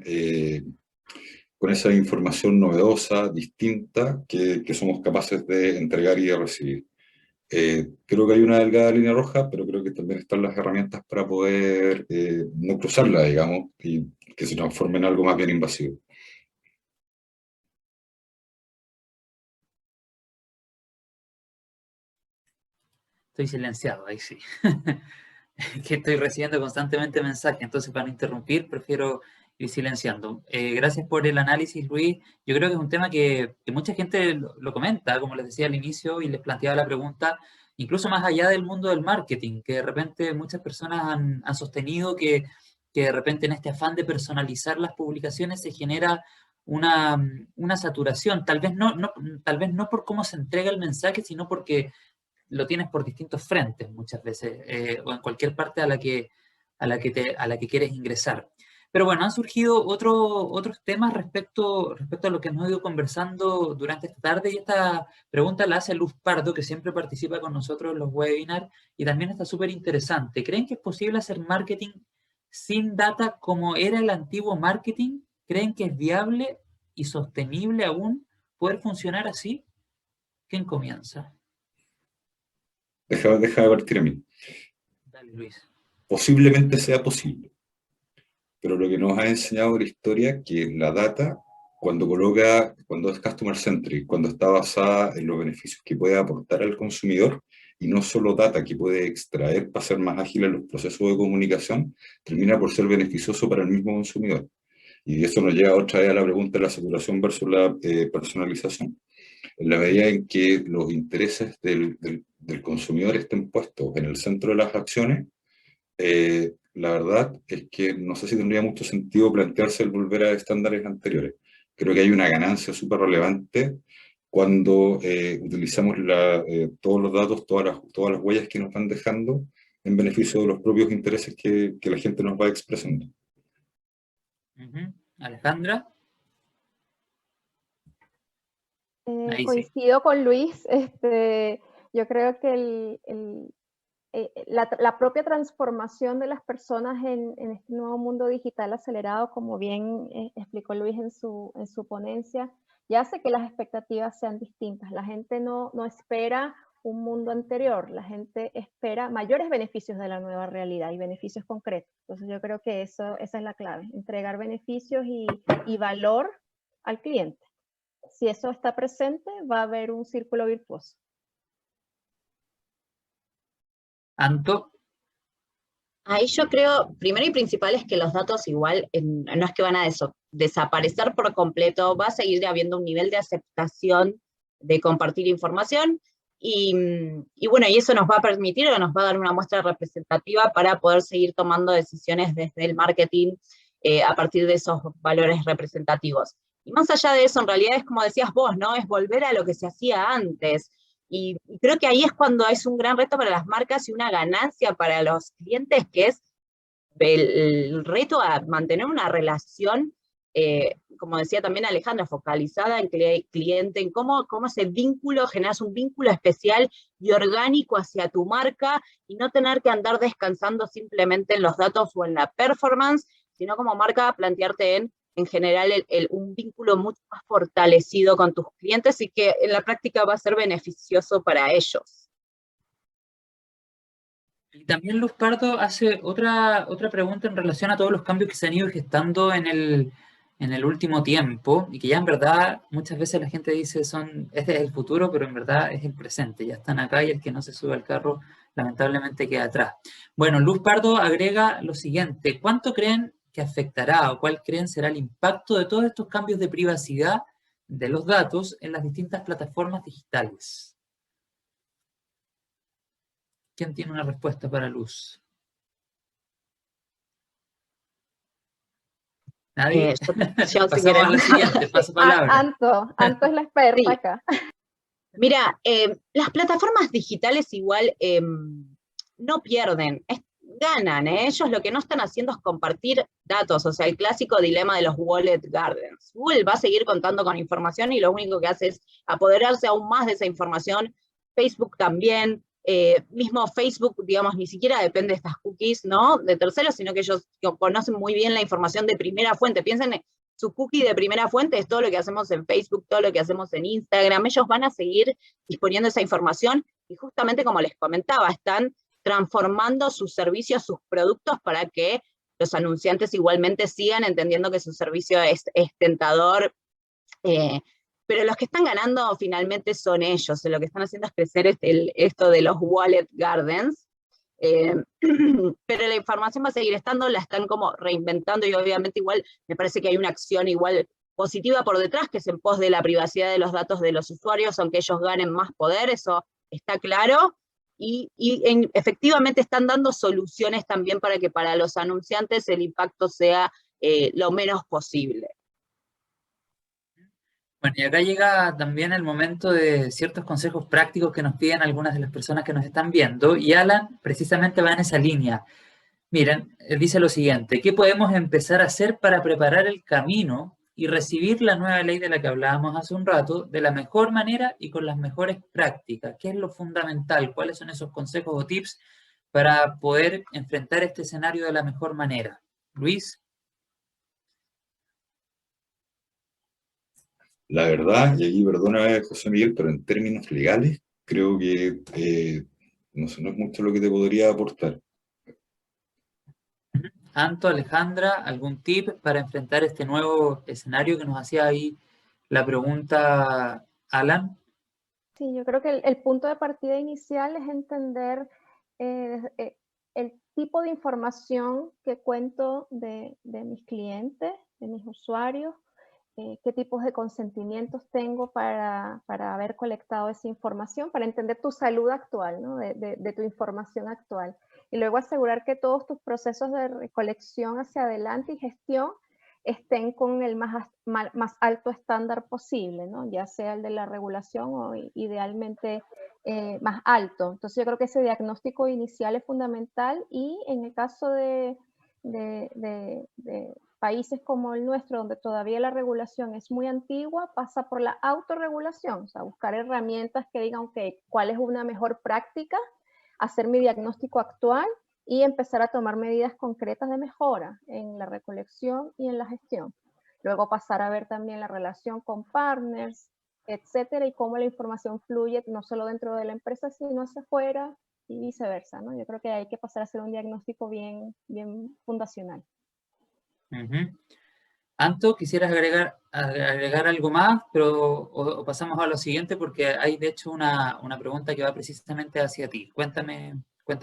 esa información novedosa, distinta, que somos capaces de entregar y de recibir. Creo que hay una delgada línea roja, pero creo que también están las herramientas para poder no cruzarla, digamos, y que se transforme en algo más bien invasivo. Estoy silenciado, ahí sí. Que estoy recibiendo constantemente mensajes, entonces para no interrumpir prefiero ir silenciando. Gracias por el análisis, Luis. Yo creo que es un tema que mucha gente lo comenta, como les decía al inicio, y les planteaba la pregunta, incluso más allá del mundo del marketing, que de repente muchas personas han sostenido que de repente en este afán de personalizar las publicaciones se genera una saturación, tal vez no por cómo se entrega el mensaje, sino porque lo tienes por distintos frentes muchas veces, o en cualquier parte a la que quieres ingresar. Pero bueno, han surgido otros temas respecto a lo que hemos ido conversando durante esta tarde, y esta pregunta la hace Luz Pardo, que siempre participa con nosotros en los webinars, y también está súper interesante. ¿Creen que es posible hacer marketing sin data como era el antiguo marketing? ¿Creen que es viable y sostenible aún poder funcionar así? ¿Quién comienza? Deja de partir a mí. Dale, Luis. Posiblemente sea posible, pero lo que nos ha enseñado la historia que la data, cuando es customer centric, cuando está basada en los beneficios que puede aportar al consumidor, y no solo data que puede extraer para ser más ágil en los procesos de comunicación, termina por ser beneficioso para el mismo consumidor. Y eso nos lleva otra vez a la pregunta de la saturación versus la personalización. En la medida en que los intereses del consumidor estén puestos en el centro de las acciones, la verdad es que no sé si tendría mucho sentido plantearse el volver a estándares anteriores. Creo que hay una ganancia súper relevante cuando utilizamos todos los datos, todas las huellas que nos van dejando en beneficio de los propios intereses que la gente nos va expresando. Alejandra. Ahí sí. Coincido con Luis. Yo creo que la propia transformación de las personas en este nuevo mundo digital acelerado, como bien explicó Luis en su ponencia, ya hace que las expectativas sean distintas. La gente no espera un mundo anterior, la gente espera mayores beneficios de la nueva realidad y beneficios concretos. Entonces yo creo que esa es la clave, entregar beneficios y valor al cliente. Si eso está presente, va a haber un círculo virtuoso. Anto. Ahí yo creo, primero y principal es que los datos igual no es que van a desaparecer por completo, va a seguir habiendo un nivel de aceptación de compartir información, y bueno, y eso nos va a permitir o nos va a dar una muestra representativa para poder seguir tomando decisiones desde el marketing a partir de esos valores representativos. Y más allá de eso, en realidad es como decías vos, ¿no? Es volver a lo que se hacía antes. Y creo que ahí es cuando es un gran reto para las marcas y una ganancia para los clientes, que es el reto a mantener una relación, como decía también Alejandra, focalizada en cliente, en cómo ese vínculo, generas un vínculo especial y orgánico hacia tu marca, y no tener que andar descansando simplemente en los datos o en la performance, sino como marca plantearte en general un vínculo mucho más fortalecido con tus clientes, y que en la práctica va a ser beneficioso para ellos. Y también Luz Pardo hace otra pregunta en relación a todos los cambios que se han ido gestando en el último tiempo y que ya en verdad muchas veces la gente dice este es el futuro, pero en verdad es el presente, ya están acá y el que no se sube al carro lamentablemente queda atrás. Bueno, Luz Pardo agrega lo siguiente: ¿cuánto creen que afectará o cuál creen será el impacto de todos estos cambios de privacidad de los datos en las distintas plataformas digitales? ¿Quién tiene una respuesta para Luz? ¿Nadie? Yo si Pasamos quieren. a la siguiente, paso palabra. Anto es la experta Sí. acá. Mira, las plataformas digitales igual no pierden, ganan, ¿eh? Ellos lo que no están haciendo es compartir datos, o sea, el clásico dilema de los wallet gardens. Google va a seguir contando con información y lo único que hace es apoderarse aún más de esa información. Facebook también, mismo Facebook, digamos, ni siquiera depende de estas cookies, ¿no? De terceros, sino que ellos conocen muy bien la información de primera fuente. Piensen, su cookie de primera fuente es todo lo que hacemos en Facebook, todo lo que hacemos en Instagram. Ellos van a seguir disponiendo esa información y justamente como les comentaba, están transformando sus servicios, sus productos para que los anunciantes igualmente sigan entendiendo que su servicio es tentador, pero los que están ganando finalmente son ellos, lo que están haciendo es crecer esto de los wallet gardens, pero la información va a seguir estando, la están como reinventando y obviamente igual me parece que hay una acción igual positiva por detrás, que es en pos de la privacidad de los datos de los usuarios, aunque ellos ganen más poder, eso está claro, y efectivamente están dando soluciones también para que para los anunciantes el impacto sea lo menos posible. Bueno, y acá llega también el momento de ciertos consejos prácticos que nos piden algunas de las personas que nos están viendo, y Alan precisamente va en esa línea. Miren, él dice lo siguiente: ¿qué podemos empezar a hacer para preparar el camino y recibir la nueva ley de la que hablábamos hace un rato de la mejor manera y con las mejores prácticas? ¿Qué es lo fundamental? ¿Cuáles son esos consejos o tips para poder enfrentar este escenario de la mejor manera? Luis. La verdad, y aquí perdona José Miguel, pero en términos legales, creo que no sé, no es mucho lo que te podría aportar. Anto, Alejandra, ¿algún tip para enfrentar este nuevo escenario que nos hacía ahí la pregunta Alan? Sí, yo creo que el punto de partida inicial es entender el tipo de información que cuento de mis clientes, de mis usuarios, qué tipos de consentimientos tengo para haber colectado esa información, para entender tu salud actual, ¿no? de tu información actual. Y luego asegurar que todos tus procesos de recolección hacia adelante y gestión estén con el más alto estándar posible, ¿no? Ya sea el de la regulación o idealmente más alto. Entonces yo creo que ese diagnóstico inicial es fundamental, y en el caso de países como el nuestro, donde todavía la regulación es muy antigua, pasa por la autorregulación, o sea, buscar herramientas que digan, ok, ¿cuál es una mejor práctica? Hacer mi diagnóstico actual y empezar a tomar medidas concretas de mejora en la recolección y en la gestión. Luego pasar a ver también la relación con partners, etcétera, y cómo la información fluye no solo dentro de la empresa, sino hacia afuera y viceversa, ¿no? Yo creo que hay que pasar a hacer un diagnóstico bien fundacional. Anto, ¿quisieras agregar algo más? O pasamos a lo siguiente, porque hay de hecho una pregunta que va precisamente hacia ti. Cuéntame.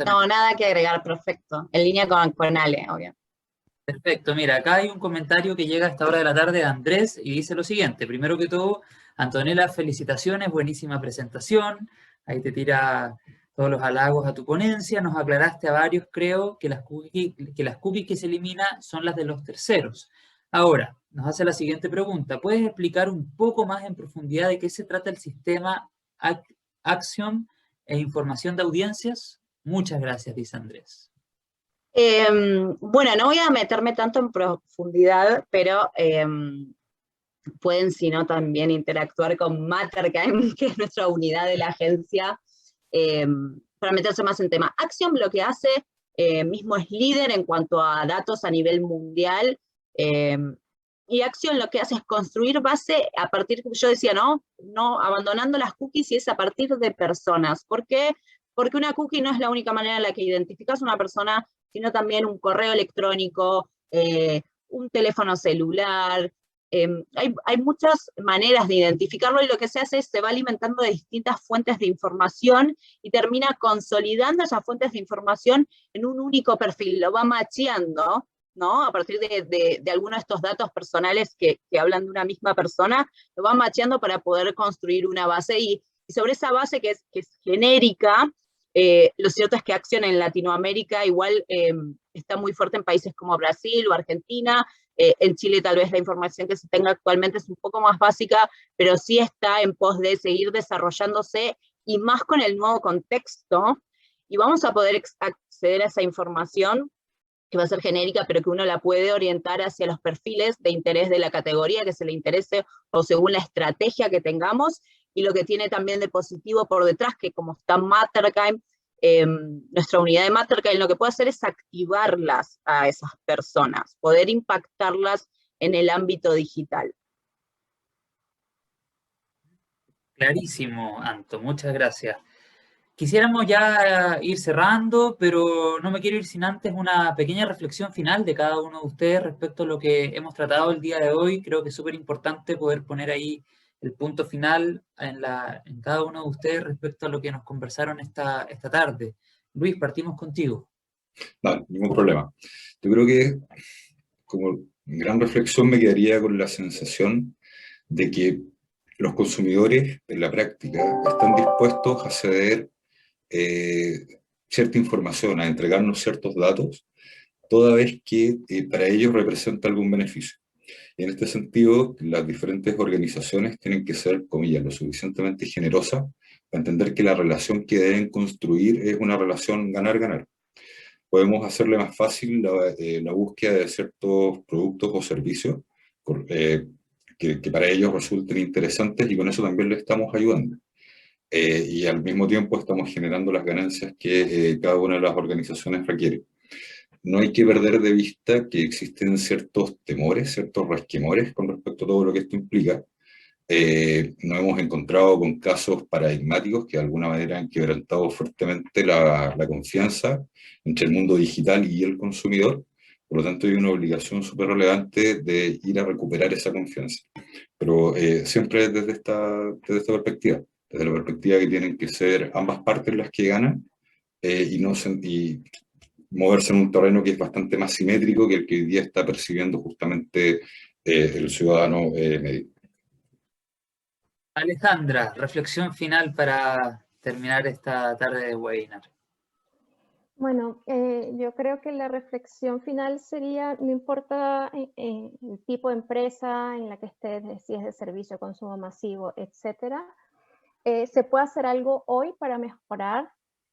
No, nada que agregar, perfecto. En línea con Ale, obvio. Perfecto, mira, acá hay un comentario que llega a esta hora de la tarde de Andrés y dice lo siguiente: primero que todo, Antonella, felicitaciones, buenísima presentación, ahí te tira todos los halagos a tu ponencia, nos aclaraste a varios, creo, que las cookies que se eliminan son las de los terceros. Ahora, nos hace la siguiente pregunta: ¿puedes explicar un poco más en profundidad de qué se trata el sistema Axiom e información de audiencias? Muchas gracias, dice Andrés. Bueno, no voy a meterme tanto en profundidad, pero pueden, si no, también interactuar con Matterkind, que es nuestra unidad de la agencia, para meterse más en tema. Axiom lo que hace, mismo es líder en cuanto a datos a nivel mundial, y Axiom lo que hace es construir base a partir, yo decía, no abandonando las cookies, y es a partir de personas. ¿Por qué? porque una cookie no es la única manera en la que identificas a una persona, sino también un correo electrónico, un teléfono celular. Hay muchas maneras de identificarlo, y lo que se hace es se va alimentando de distintas fuentes de información y termina consolidando esas fuentes de información en un único perfil, lo va macheando, ¿no? A partir de algunos de estos datos personales que hablan de una misma persona, lo va macheando para poder construir una base, y sobre esa base que es genérica. Lo cierto es que Axiom en Latinoamérica igual está muy fuerte en países como Brasil o Argentina. En Chile tal vez la información que se tenga actualmente es un poco más básica, pero sí está en pos de seguir desarrollándose, y más con el nuevo contexto, y vamos a poder acceder a esa información que va a ser genérica, pero que uno la puede orientar hacia los perfiles de interés de la categoría que se le interese, o según la estrategia que tengamos. Y lo que tiene también de positivo por detrás, que como está Matterkind, nuestra unidad de Matterkind, lo que puede hacer es activarlas a esas personas, poder impactarlas en el ámbito digital. Clarísimo, Anto, muchas gracias. Quisiéramos ya ir cerrando, pero no me quiero ir sin antes una pequeña reflexión final de cada uno de ustedes respecto a lo que hemos tratado el día de hoy. Creo que es súper importante poder poner ahí el punto final en cada uno de ustedes respecto a lo que nos conversaron esta tarde. Luis, partimos contigo. No, ningún problema. Yo creo que como gran reflexión me quedaría con la sensación de que los consumidores en la práctica están dispuestos a ceder cierta información, a entregarnos ciertos datos, toda vez que para ellos representa algún beneficio. Y en este sentido, las diferentes organizaciones tienen que ser, comillas, lo suficientemente generosas para entender que la relación que deben construir es una relación ganar-ganar. Podemos hacerle más fácil la búsqueda de ciertos productos o servicios que para ellos resulten interesantes, y con eso también le estamos ayudando. Y al mismo tiempo estamos generando las ganancias que cada una de las organizaciones requiere. No hay que perder de vista que existen ciertos temores, ciertos resquemores con respecto a todo lo que esto implica. Nos hemos encontrado con casos paradigmáticos que de alguna manera han quebrantado fuertemente la confianza entre el mundo digital y el consumidor. Por lo tanto, hay una obligación súper relevante de ir a recuperar esa confianza. Pero siempre desde esta perspectiva, desde la perspectiva que tienen que ser ambas partes las que ganan, y moverse en un terreno que es bastante más simétrico que el que hoy día está percibiendo justamente el ciudadano medio. Alejandra, reflexión final para terminar esta tarde de webinar. Bueno, yo creo que la reflexión final sería, no importa el tipo de empresa en la que estés, si es de servicio, consumo masivo, etcétera, se puede hacer algo hoy para mejorar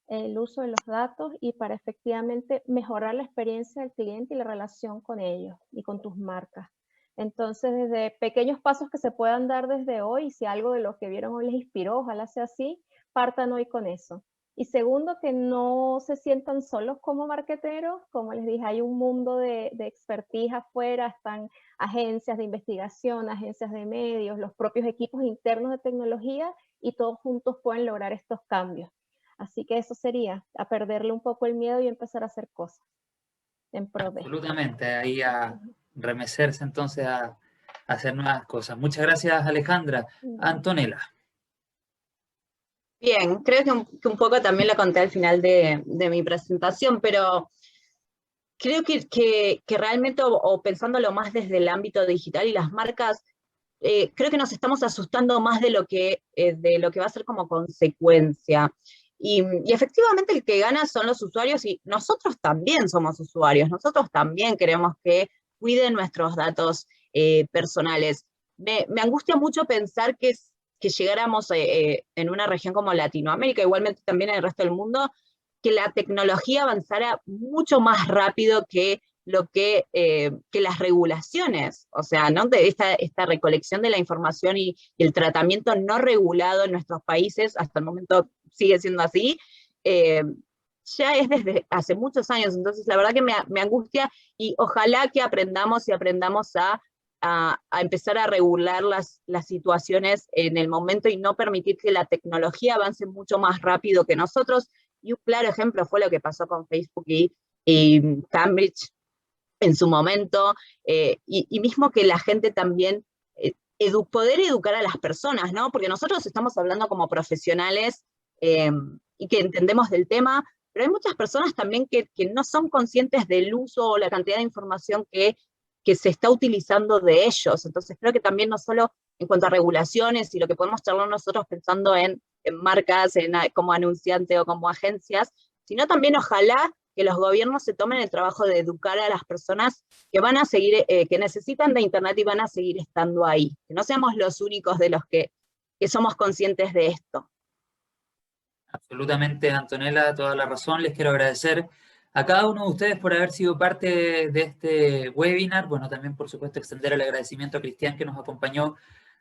el uso de los datos y para efectivamente mejorar la experiencia del cliente y la relación con ellos y con tus marcas. Entonces, desde pequeños pasos que se puedan dar desde hoy, si algo de lo que vieron hoy les inspiró, ojalá sea así, partan hoy con eso. Y segundo, que no se sientan solos como marketeros. Como les dije, hay un mundo de expertise afuera, están agencias de investigación, agencias de medios, los propios equipos internos de tecnología, y todos juntos pueden lograr estos cambios. Así que eso sería, a perderle un poco el miedo y empezar a hacer cosas en pro de. Absolutamente, ahí a remecerse entonces a hacer nuevas cosas. Muchas gracias, Alejandra. Antonella. Bien, creo que un poco también lo conté al final de mi presentación, pero creo que realmente, o pensándolo más desde el ámbito digital y las marcas, creo que nos estamos asustando más de lo que va a ser como consecuencia. Y efectivamente el que gana son los usuarios, y nosotros también somos usuarios, nosotros también queremos que cuiden nuestros datos personales. Me angustia mucho pensar que llegáramos en una región como Latinoamérica, igualmente también en el resto del mundo, que la tecnología avanzara mucho más rápido que las regulaciones, o sea, ¿no? De esta recolección de la información y el tratamiento no regulado en nuestros países, hasta el momento sigue siendo así, ya es desde hace muchos años. Entonces la verdad que me angustia, y ojalá que aprendamos a empezar a regular las situaciones en el momento, y no permitir que la tecnología avance mucho más rápido que nosotros. Y un claro ejemplo fue lo que pasó con Facebook y Cambridge en su momento, y mismo que la gente también, poder educar a las personas, ¿no? Porque nosotros estamos hablando como profesionales y que entendemos del tema, pero hay muchas personas también que no son conscientes del uso o la cantidad de información que se está utilizando de ellos. Entonces creo que también no solo en cuanto a regulaciones y lo que podemos charlar nosotros pensando en marcas, como anunciante o como agencias, sino también ojalá que los gobiernos se tomen el trabajo de educar a las personas que van a seguir, que necesitan de Internet y van a seguir estando ahí. Que no seamos los únicos de los que somos conscientes de esto. Absolutamente, Antonella, toda la razón. Les quiero agradecer a cada uno de ustedes por haber sido parte de este webinar. Bueno, también, por supuesto, extender el agradecimiento a Cristian, que nos acompañó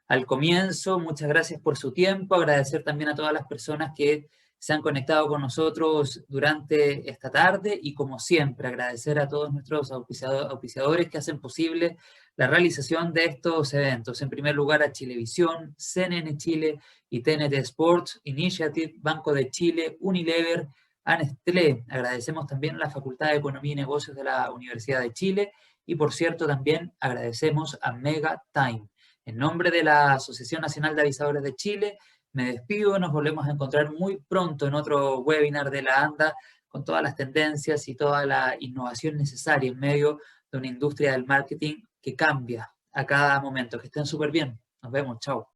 al comienzo. Muchas gracias por su tiempo. Agradecer también a todas las personas que se han conectado con nosotros durante esta tarde y, como siempre, agradecer a todos nuestros auspiciadores que hacen posible la realización de estos eventos. En primer lugar, a Chilevisión, CNN Chile y TNT Sports, Initiative, Banco de Chile, Unilever, a Nestlé. Agradecemos también a la Facultad de Economía y Negocios de la Universidad de Chile y, por cierto, también agradecemos a Mega Time. En nombre de la Asociación Nacional de Avisadores de Chile, me despido. Nos volvemos a encontrar muy pronto en otro webinar de la ANDA con todas las tendencias y toda la innovación necesaria en medio de una industria del marketing que cambia a cada momento. Que estén súper bien. Nos vemos. Chao.